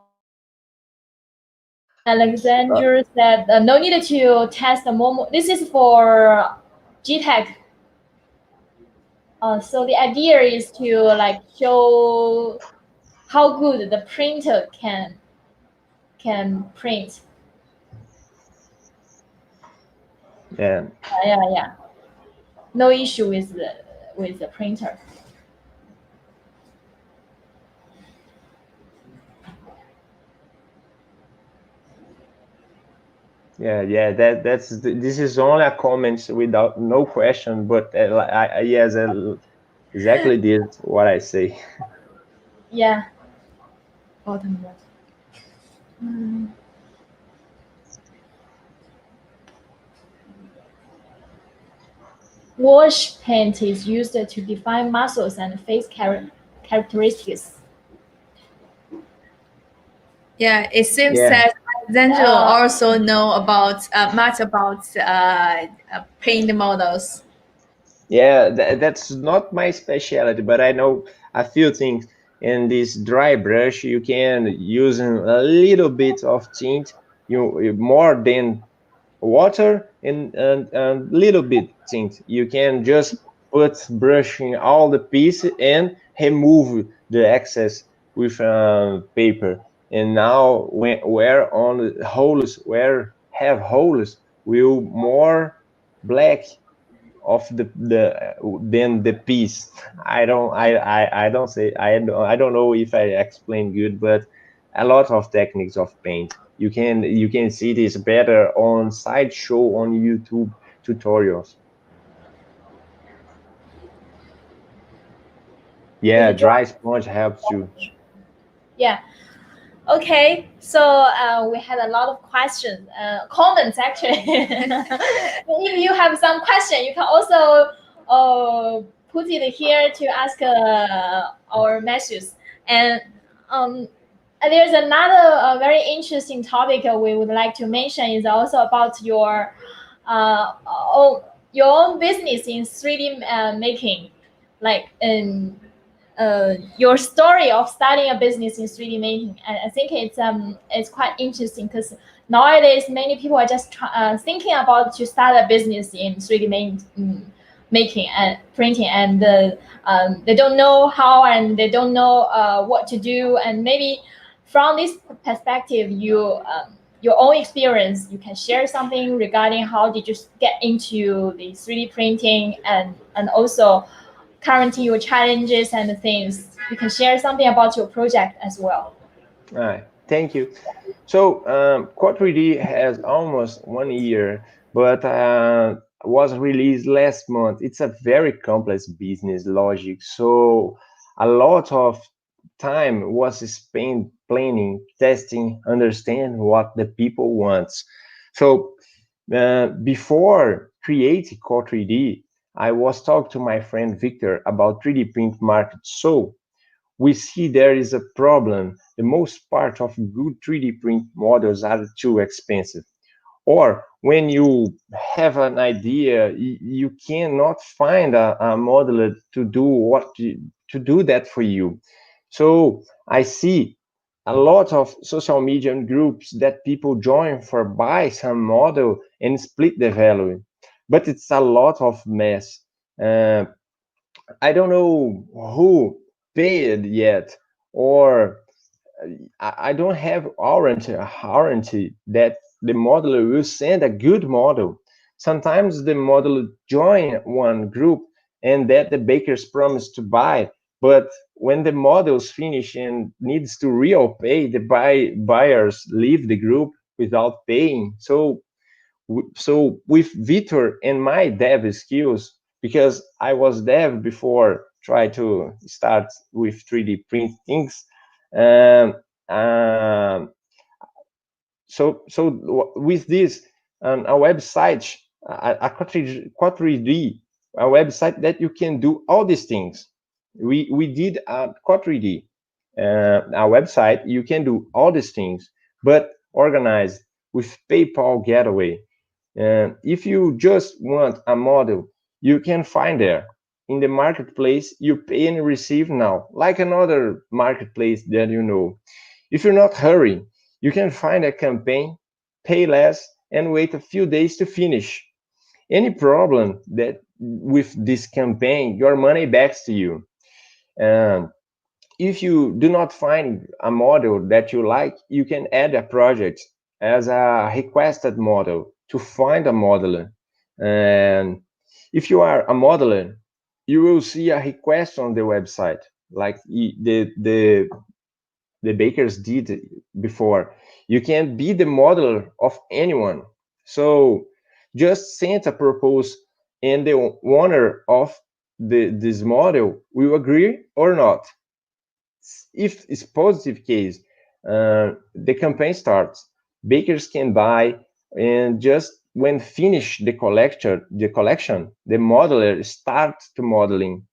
Alexander said no need to test the more. This is for Geeetech. So the idea is to like show how good the printer can print. Yeah. Yeah. No issue with the printer. Yeah. This is only a comment without no question, but yes, exactly this what I say. Yeah. Wash paint is used to define muscles and face characteristics. Yeah, it seems Yeah. that Alexander also know about much about paint models. Yeah, that's not my specialty, but I know a few things. In this dry brush, you can use a little bit of tint, more than water, and little bit tint. You can just put brushing all the piece and remove the excess with paper. And now where on holes, where have holes, will more black of the than the piece. I don't know if I explained good, but a lot of techniques of paint. You can see this better on Sideshow on YouTube tutorials. Yeah, dry sponge helps you. Yeah. Okay, so we had a lot of questions, comments actually. If you have some question, you can also put it here to ask our messages. And there's another very interesting topic we would like to mention is also about your your own business in 3D making, like your story of starting a business in 3D making. And I think it's quite interesting because nowadays many people are just thinking about to start a business in 3D making and printing, and they don't know how and they don't know what to do. And maybe from this perspective, your own experience, you can share something regarding how did you get into the 3D printing, and also currently your challenges and the things. You can share something about your project as well. All right, thank you. So Q3D has almost 1 year, but was released last month. It's a very complex business logic, so a lot of time was spent planning, testing, understand what the people wants. So before creating Q3D, I was talking to my friend Victor about 3D print market. So we see there is a problem. The most part of good 3D print models are too expensive. Or when you have an idea, you cannot find a modeler to do that for you. So I see a lot of social media groups that people join for buy some model and split the value, but it's a lot of mess. I don't know who paid yet, or I don't have warranty that the modeler will send a good model. Sometimes the modeler join one group and that the bakers promise to buy, but when the models finish and needs to real pay, the buyers leave the group without paying. So with Victor and my dev skills, because I was dev before try to start with 3D print things. Um, um, so with this, a website, a Q3D, a website that you can do all these things. We did a Q3D, a website you can do all these things, but organized with PayPal Getaway. If you just want a model, you can find there. In the marketplace, you pay and receive now, like another marketplace that you know. If you're not hurry, you can find a campaign, pay less, and wait a few days to finish. Any problem that with this campaign, your money backs to you. If you do not find a model that you like, you can add a project as a requested model to find a modeler. And if you are a modeler, you will see a request on the website, like the bakers did before. You can be the modeler of anyone. So just send a proposal, and the owner of this model will agree or not. If it's positive case, the campaign starts. Bakers can buy, and just when finish the collection, the modeler starts to modeling.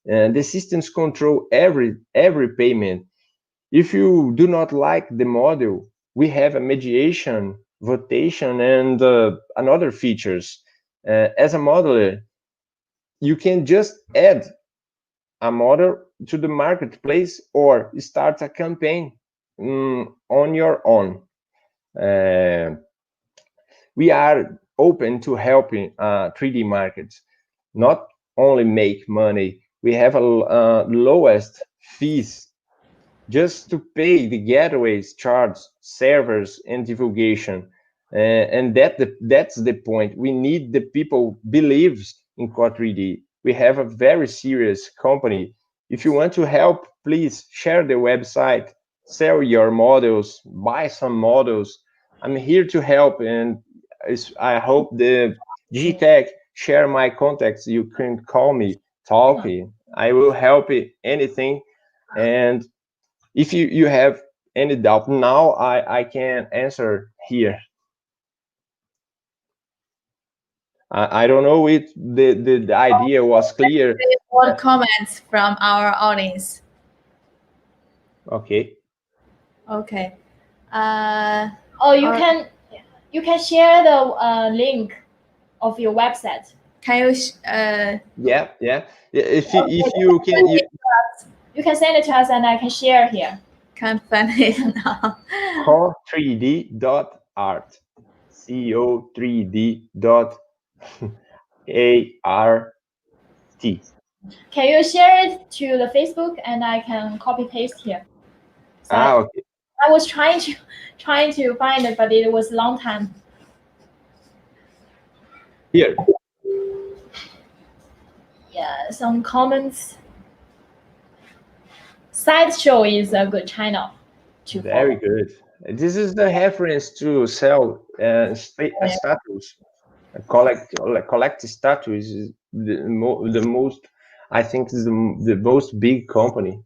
The systems control every payment. If you do not like the model, we have a mediation, votation, and another features. As a modeler, you can just add a model to the marketplace or start a campaign on your own. We are open to helping 3D markets, not only make money. We have a lowest fees just to pay the gateways, charge, servers, and divulgation. And that's the point. We need the people believes in Q3D. We have a very serious company. If you want to help, please share the website, sell your models, buy some models. I'm here to help, and I hope the Geeetech share my contacts. You can call me, talk. I will help you anything. And if you have any doubt now, I can answer here. I don't know if the idea was clear. More comments from our audience. Okay. Okay. You can share the link of your website. Can you Yeah. If you can, you can send it to us and I can share here. can't find it now. co3d.art. co3d.art. Can you share it to the Facebook and I can copy paste here? So Okay. I was trying to find it, but it was a long time. Here. Yeah, some comments. Sideshow is a good channel to Very follow. good. This is the reference to sell status. Collect status is the most. I think is the most big company.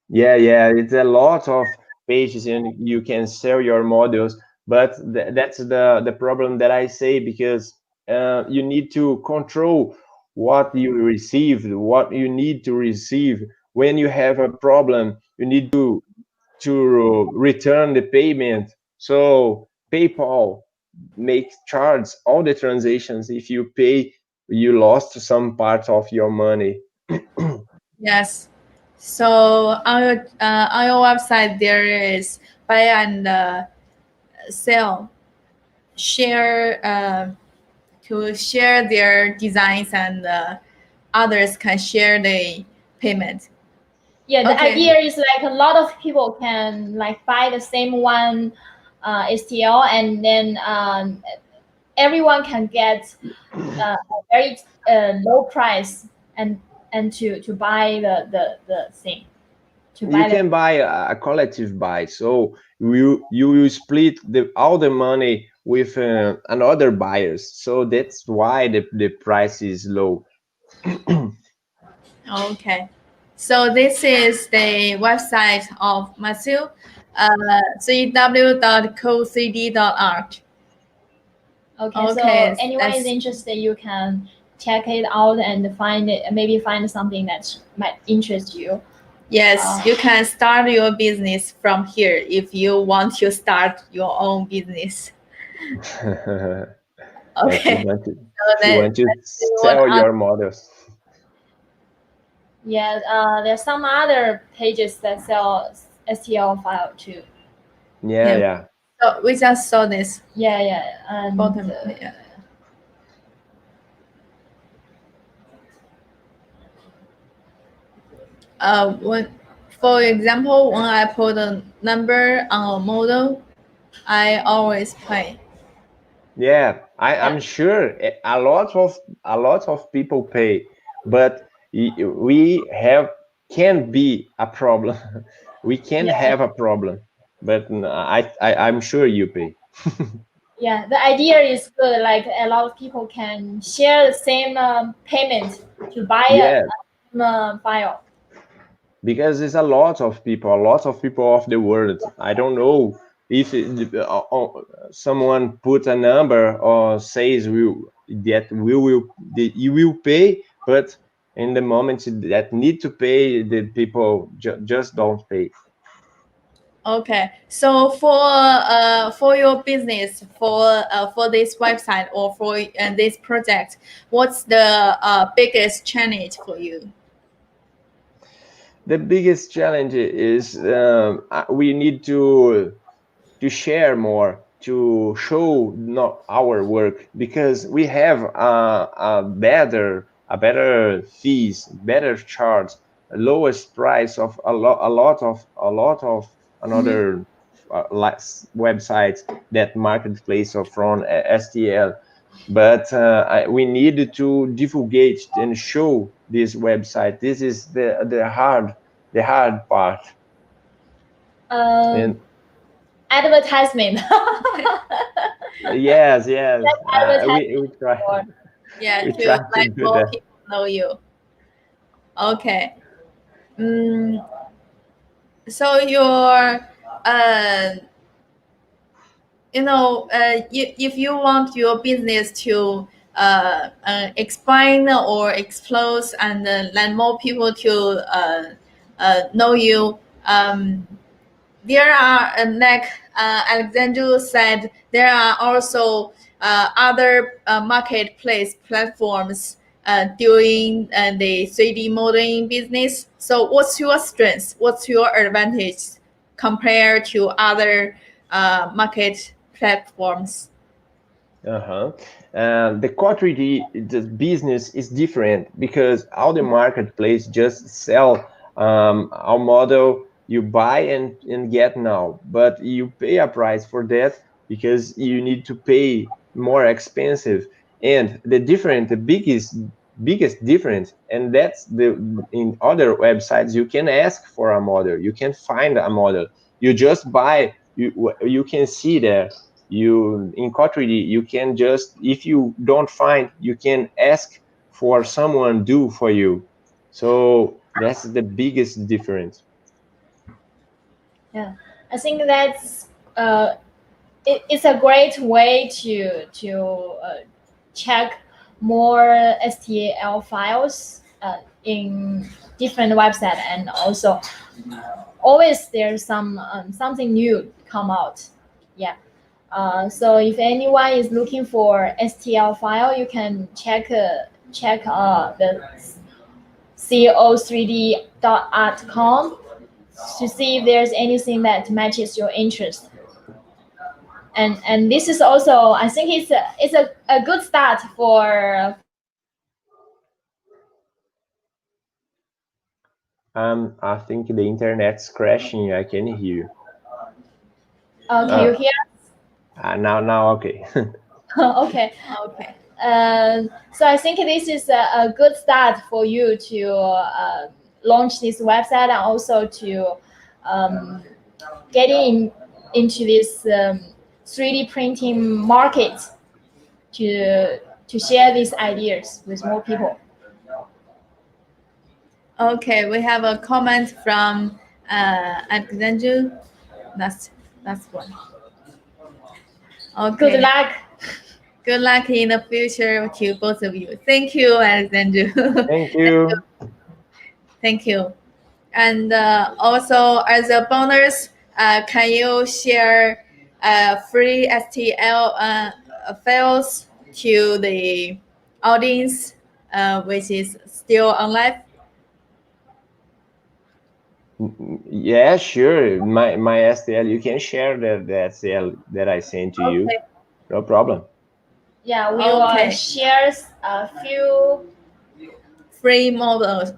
Yeah, it's a lot of pages and you can sell your models, but that's the problem that I say, because you need to control what you receive, what you need to receive. When you have a problem, you need to return the payment. So PayPal makes charge all the transactions. If you pay, you lost some part of your money. Yes. So on your website there is buy and sell, share to share their designs, and others can share the payment. Yeah, the Okay. idea is like a lot of people can like buy the same one STL, and then everyone can get a very low price and to buy the thing. You can buy a collective buy, so you will split all the money with another buyers, so that's why the price is low. Okay, so this is the website of Mateus, www.co3d.art. Okay, so Okay, anyone is that's- interested, you can check it out and find it, maybe find something that might interest you. Yes, you can start your business from here if you want to start your own business. Okay. You want to, So you want to sell your models. Yeah, there's some other pages that sell STL file too. Yeah. So we just saw this. Yeah, and Bottom. Yeah. For example, when I put a number on a model, I always pay. Yeah, I'm sure a lot of people pay, but we can be a problem. We can have a problem, but I'm sure you pay. Yeah, the idea is good. Like a lot of people can share the same payment to buy a file. Because there's a lot of people of the world. I don't know if someone put a number or says you will pay, but in the moment that need to pay, the people just don't pay. Okay, so for your business, for this website or for this project, what's the biggest challenge for you? The biggest challenge is we need to share more, to show not our work, because we have a better fees, better charge, lowest price of a lot of another websites that marketplace of from STL. But we need to divulgate and show this website. This is the hard part. And advertisement. Yes. We try. Yeah, We to try to let do more that. people know you. Okay. So your if you want your business to expand or explode and let more people to know you, there are like Alexandru said, there are also other marketplace platforms doing the 3D modeling business. So what's your strength? What's your advantage compared to other market platforms? The Core 3D the business is different because all the marketplace just sell our model you buy and get now, but you pay a price for that because you need to pay more expensive. And the biggest difference, and that's in other websites you can ask for a model, you can find a model, you just buy, you can see there. In Core 3D you can just, if you don't find, you can ask for someone do for you. So that's the biggest difference. Yeah, I think that's it's a great way to check more STL files in different websites, and also always there's something new come out. Yeah. So if anyone is looking for STL file, you can check the co3d.art.com to see if there's anything that matches your interest. And this is also, I think it's a good start for. I think the internet's crashing. I can hear you. Can you hear? Now okay. Okay. Okay. So I think this is a good start for you to launch this website, and also to getting into this 3D printing market to share these ideas with more people. Okay, we have a comment from Alexandru. That's one. Okay. Good luck. Good luck in the future to both of you. Thank you, Alexandru. Thank you. Thank you. And also, as a bonus, can you share free STL files to the audience, which is still on live? Yeah, sure. My STL, you can share the STL that I sent to you. No problem. Yeah, we will share a few free models,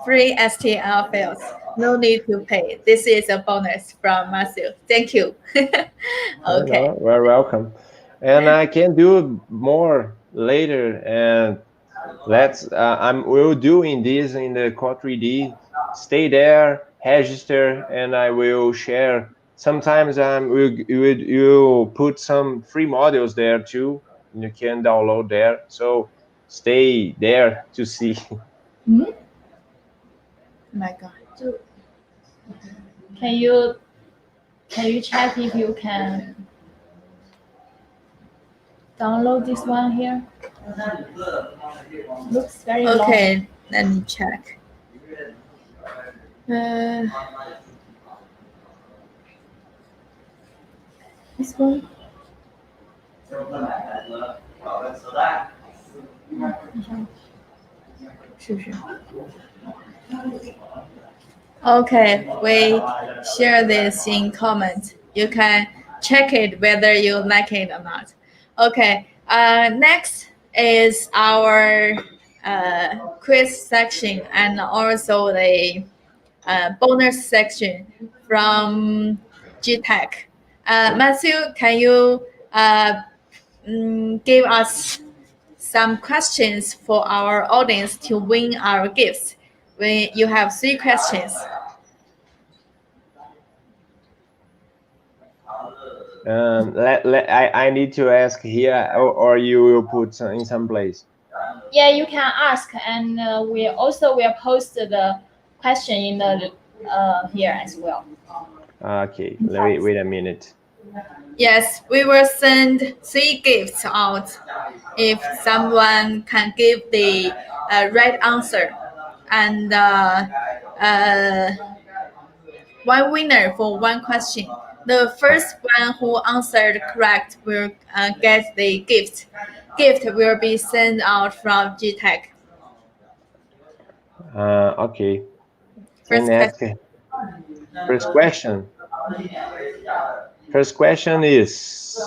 free STL files. No need to pay. This is a bonus from Matthew. Thank you. Okay. No, you're welcome. And I can do more later. And we'll doing this in the Core 3D. Stay there, register, and I will share. Sometimes we'll put some free models there too. You can download there. So stay there to see. Mm-hmm. My God. Can you check if you can download this one here? Looks very long. Okay, let me check. This one. Okay, we share this in comment. You can check it whether you like it or not. Okay, next is our quiz section, and also the bonus section from Geeetech. Matthew, can you give us some questions for our audience to win our gifts? You have 3 questions. I need to ask here, or you will put in some place. Yeah, you can ask, and we also will post the question in the here as well. Okay, wait a minute. Yes, we will send 3 gifts out if someone can give the right answer, and 1 winner for 1 question. the first one who answered correct will get the gift. Gift will be sent out from Geeetech. Okay. First First question. First question is,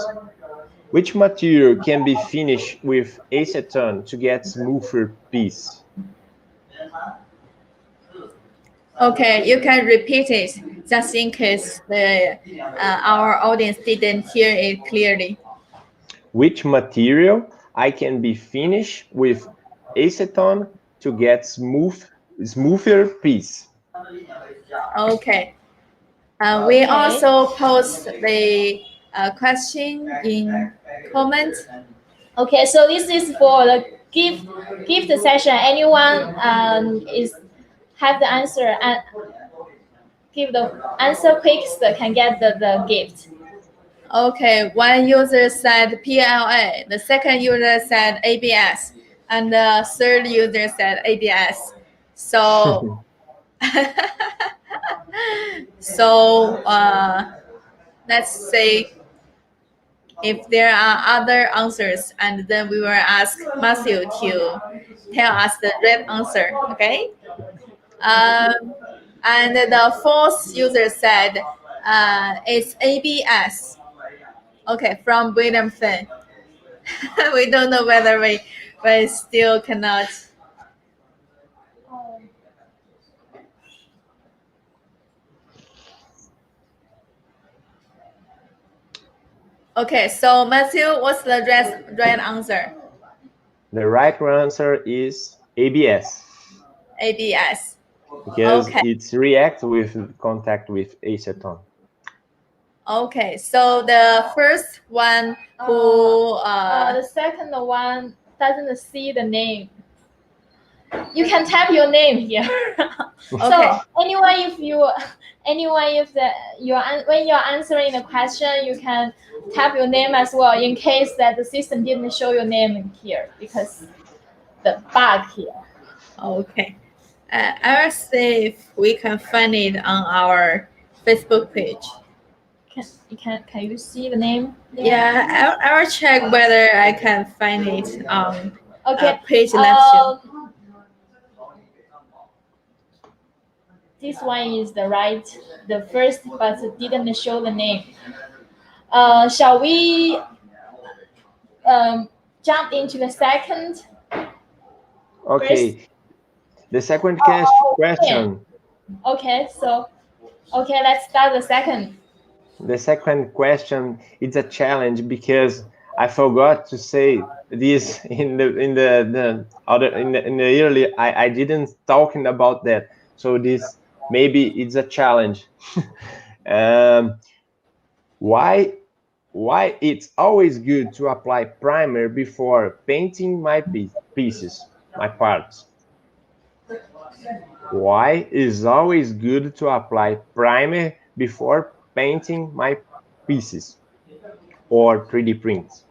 which material can be finished with acetone to get smoother piece? Okay, you can repeat it just in case our audience didn't hear it clearly. Which material I can be finished with acetone to get smoother piece? Okay. We also post the question in comment. Okay, so this is for the gift session. Anyone is have the answer and give the answer quickest can get the gift. Okay, one user said PLA, the second user said ABS, and the third user said ABS. So, let's say if there are other answers, and then we will ask Matthew to tell us the right answer. Okay. And the fourth user said it's ABS. Okay, from William Finn. We don't know whether we still cannot. Okay, so Matthew, what's the right answer? The right answer is ABS. ABS. Because Okay. it's react with contact with acetone. Okay, so the first one who the second one doesn't see the name. You can type your name here. Okay. So anyway, when you're answering the question, you can type your name as well in case that the system didn't show your name here because the bug here. Okay. I will see if we can find it on our Facebook page. Can you see the name? Yeah, I will check whether I can find it on page left. This one is the first, but it didn't show the name. Shall we jump into the second? Okay. First? The second question. Okay, so let's start the second. The second question is a challenge because I forgot to say this in the early. I didn't talking about that. So this maybe it's a challenge. Why it's always good to apply primer before painting my pieces, my parts? Why is always good to apply primer before painting my pieces or 3D prints?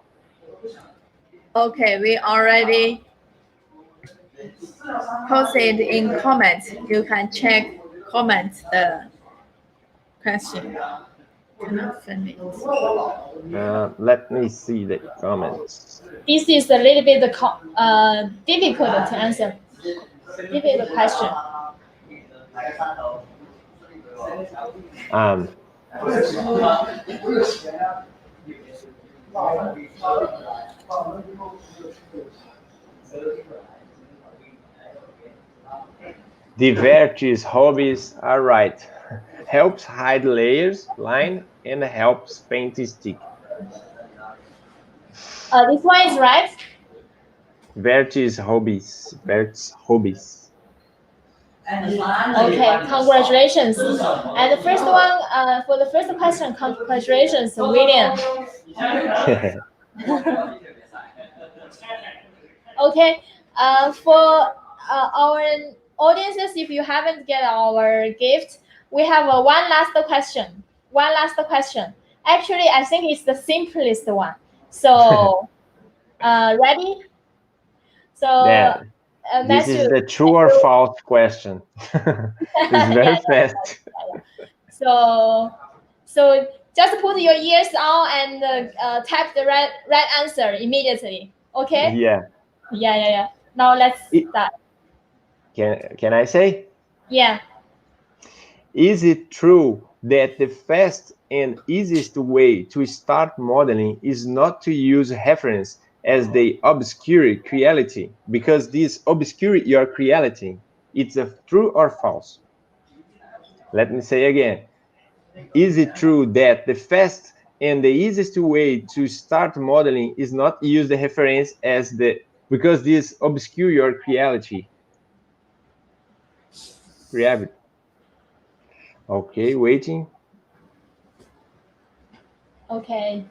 Okay, we already posted in comments. You can check comments the question. Cannot find it. Let me see the comments. This is a little bit difficult to answer. Difficult question. The Vertex hobbies are right. Helps hide layers, line, and helps paint stick. This one is right. Vertex hobbies. Vertex hobbies. Okay, congratulations. And the first one, for the first question, congratulations, William. Okay, for our audiences, if you haven't get our gift, we have one last question. Actually, I think it's the simplest one. So, ready? So, yeah. This is the true or false question. It's very fast. So Just put your ears on and type the right answer immediately. Okay? Yeah. Yeah. Now let's start. Can I say? Yeah. Is it true that the fast and easiest way to start modeling is not to use reference as they obscure reality, because this obscure your reality? It's a true or false? Let me say again. Is it true that the fast and the easiest way to start modeling is not use the reference as the, because this obscure your reality? Okay, waiting. Okay.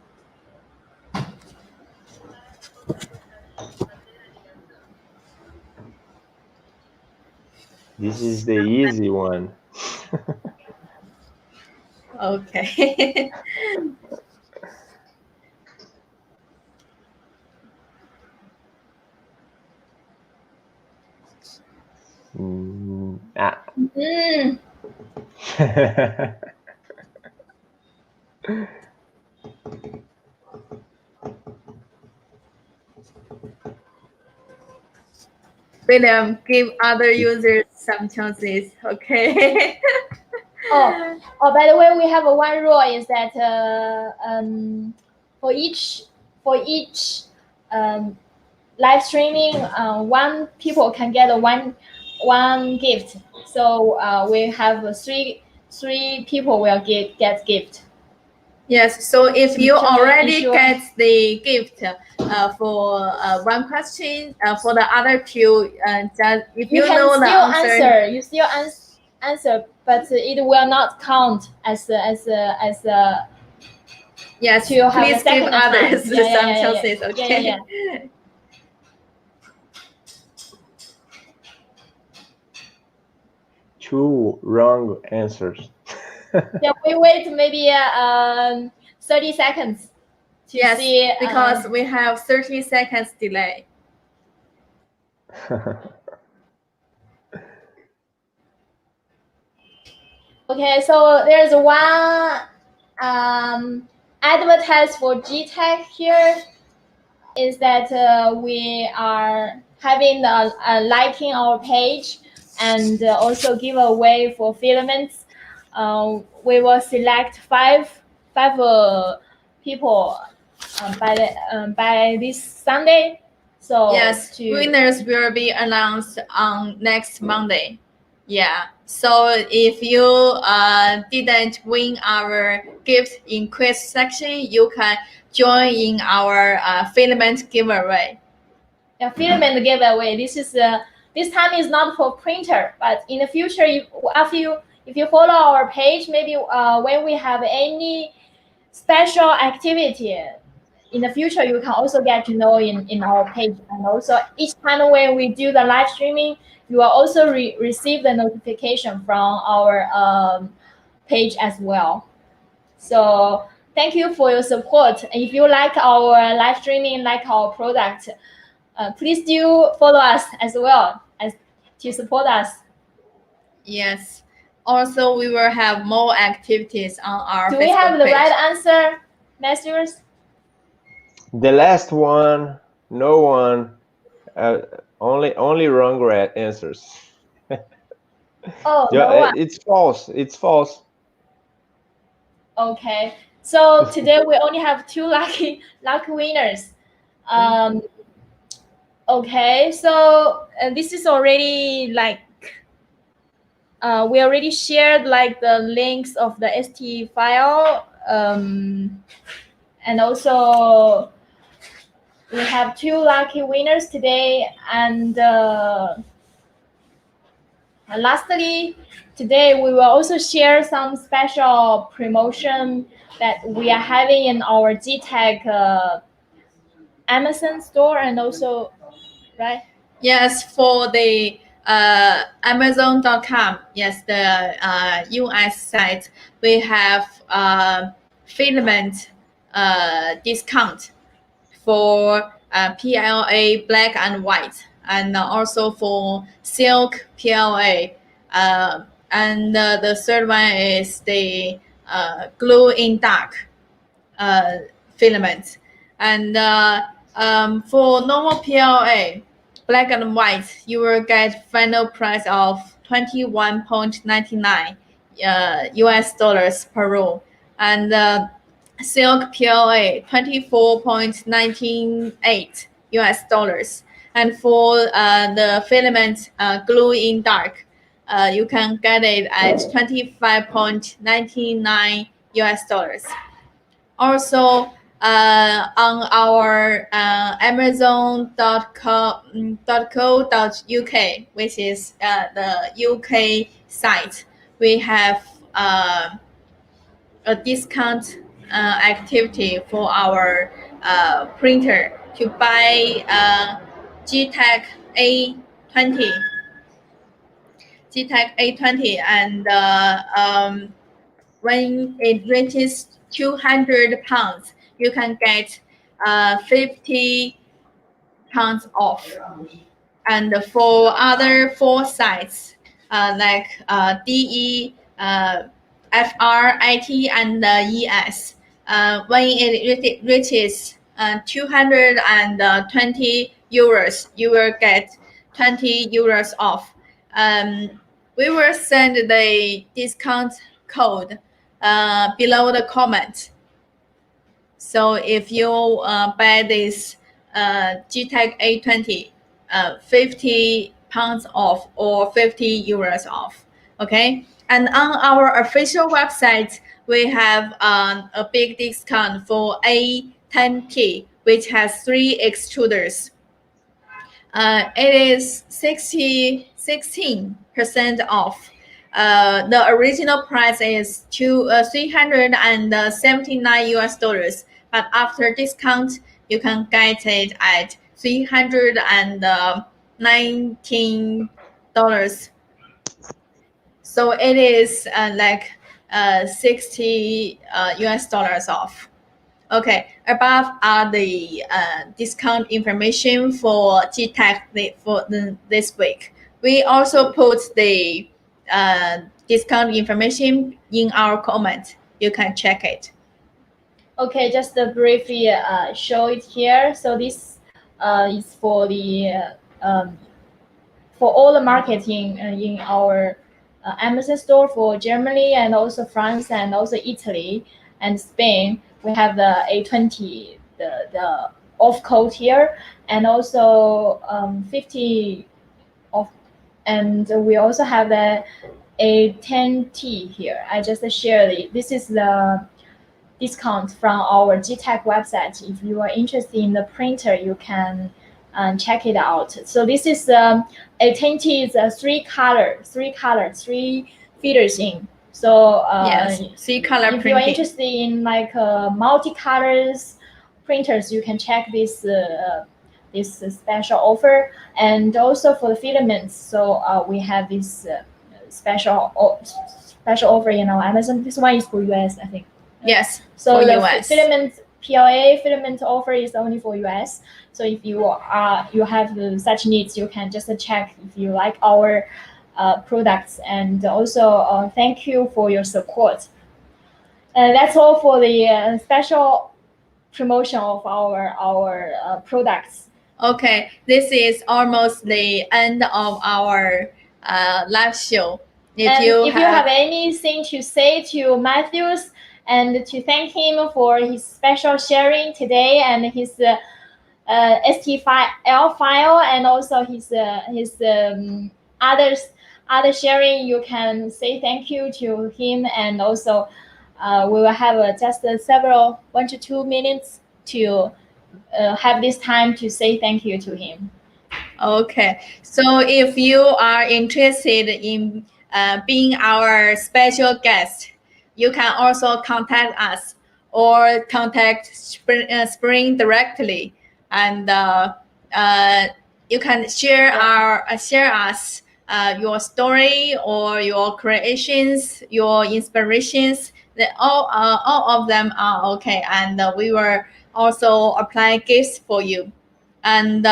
This is the easy one. Okay. William, give other users some chances. Okay. Oh, by the way, we have one rule is that for each live streaming, one people can get one gift. So we have three people will get gift. Yes. So if you already ensure. get the gift for one question, for the other two, just if you can know the still answer, you still answer, but it will not count as yes. to have Please a second give others time. some chances. Okay. Yeah. Two wrong answers. Yeah, we wait maybe 30 seconds to Yes, see. because we have 30 seconds delay. Okay, so there's one advertise for Geeetech here. Is that we are having liking our page and also give away for filaments. We will select five people by this Sunday. So yes, winners will be announced on next Monday. Yeah. So if you didn't win our gift in quiz section, you can join in our filament giveaway. Yeah, filament giveaway. This is this time is not for printer, but in the future, if you follow our page, maybe when we have any special activity in the future, you can also get to know in our page. And also each time when we do the live streaming, you will also receive the notification from our page as well. So thank you for your support. And if you like our live streaming, like our product, please do follow us as well as to support us. Yes. Also, we will have more activities on our Do Facebook we have the page. right answer, Masters? The last one, no one. Only wrong answers. Oh, no one. It's false. It's false. Okay. So today we only have two lucky winners. Okay. So this is already like we already shared like the links of the ST file, and also we have two lucky winners today. And lastly, today we will also share some special promotion that we are having in our Geeetech Amazon store, and also, right? Yes, for the Amazon.com, yes, the US site, we have filament discount for PLA black and white, and also for silk PLA. And the third one is the glow in dark filament. And for normal PLA, black and white, you will get final price of $21.99 US dollars per roll. And silk PLA, $24.98 US dollars. And for the filament glow in dark, you can get it at $25.99 US dollars. Also, on our Amazon.co.uk, which is the UK site, we have a discount activity for our printer to buy Geeetech I3 and when it reaches 200 pounds, you can get 50 pounds off. And for other 4 sites like DE, FR, IT, and ES, when it reaches 220 euros, you will get 20 euros off. We will send the discount code below the comment. So if you buy this Geeetech I3, 50 pounds off or 50 euros off, okay? And on our official website, we have a big discount for A10T, which has 3 extruders. It is 16% off. The original price is $379 US dollars, but after discount, you can get it at $319. So it is like 60 US dollars off. Okay, above are the discount information for Geeetech this week. We also put the discount information in our comment. You can check it. Okay, just to briefly show it here. So this is for the for all the marketing in our Amazon store for Germany and also France and also Italy and Spain. We have the A20, the off code here, and also 50 off, and we also have the A10T here. I just shared it. This is the discount from our Geeetech website. If you are interested in the printer, you can check it out. So this is A10T is a 3 feeders in. So yes, 3 color if printing. you are interested in like multi-colors printers, you can check this this special offer. And also for the filaments, so we have this special offer in our Amazon. This one is for US, I think. Yes, so for the US. filament PLA filament offer is only for US. So if you have such needs, you can just check if you like our products. And also thank you for your support. That's all for the special promotion of our products. Okay, this is almost the end of our live show. If you have anything to say to Mateus and to thank him for his special sharing today and his STL file and also his other sharing, you can say thank you to him. And also we will have just 1 to 2 minutes to have this time to say thank you to him. Okay, so if you are interested in being our special guest, you can also contact us or contact Spring directly, and you can share us your story or your creations, your inspirations. All of them are okay, and we will also apply gifts for you. And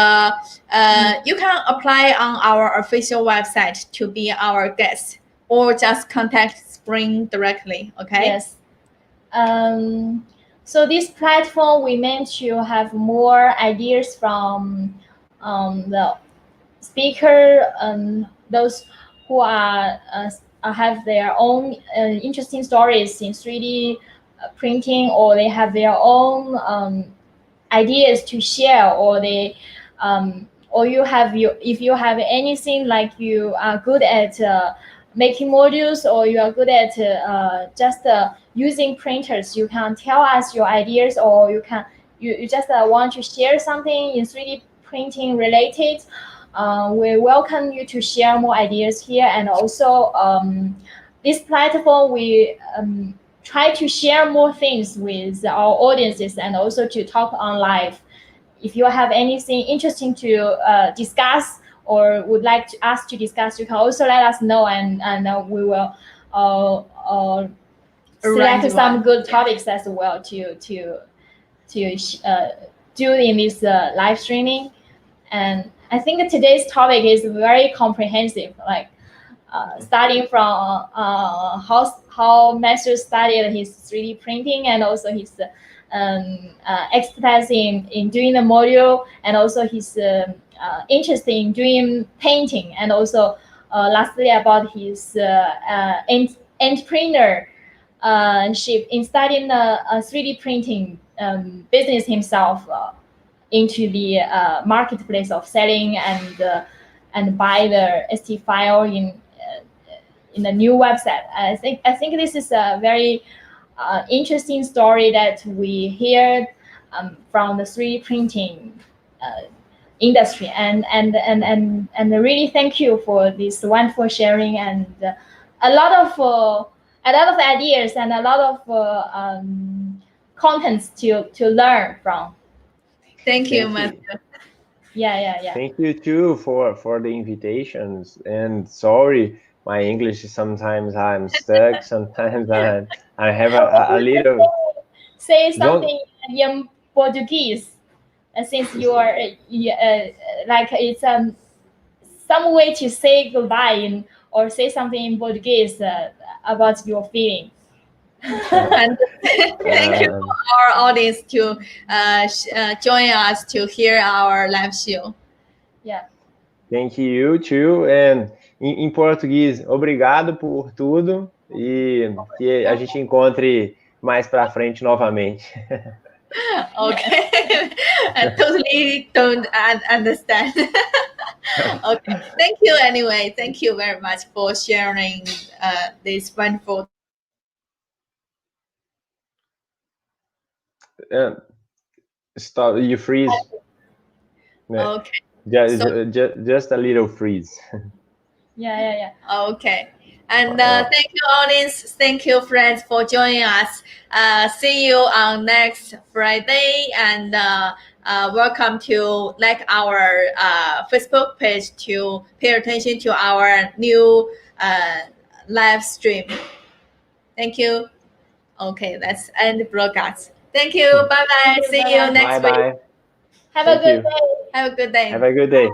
you can apply on our official website to be our guest, or just contact Spring directly. Okay. Yes. So this platform, we meant to have more ideas from the speaker, those who are have their own interesting stories in 3D printing, or they have their own ideas to share, or they or if you have anything like you are good at making modules, or you are good at just using printers, you can tell us your ideas, or you just want to share something in 3D printing related. We welcome you to share more ideas here. And also this platform, we try to share more things with our audiences, and also to talk on live. If you have anything interesting to discuss, or would like us to discuss, you can also let us know, and we will select some good topics as well to do in this live streaming. And I think today's topic is very comprehensive, like starting from how Matthew studied his 3D printing, and also his expertise in doing the module, and also his interest in doing painting, and also lastly about his entrepreneurship in studying the 3D printing business himself into the marketplace of selling and buy the ST file in the new website. I think this is a very interesting story that we hear from the 3D printing industry, and really thank you for this wonderful sharing, and a lot of ideas, and a lot of contents to learn from. Thank you, Matthew. Yeah. Thank you too for the invitations, and sorry, my English sometimes I'm stuck, sometimes I have a little. Say something in Portuguese, since you are like it's some way to say goodbye or say something in Portuguese about your feeling. And thank you for our audience to join us to hear our live show. Yeah. Thank you too, and em português, obrigado por tudo, e que a gente encontre mais para frente novamente. Okay. I totally don't understand. Okay. Thank you anyway. Thank you very much for sharing this wonderful. Stop, you freeze. Okay. Just a little freeze. Yeah. Okay. And thank you, audience. Thank you, friends, for joining us. See you on next Friday. And welcome to like our Facebook page to pay attention to our new live stream. Thank you. Okay, let's end the broadcast. Thank you. Bye-bye. See you next week. Have a good day. Have a good day. Have a good day.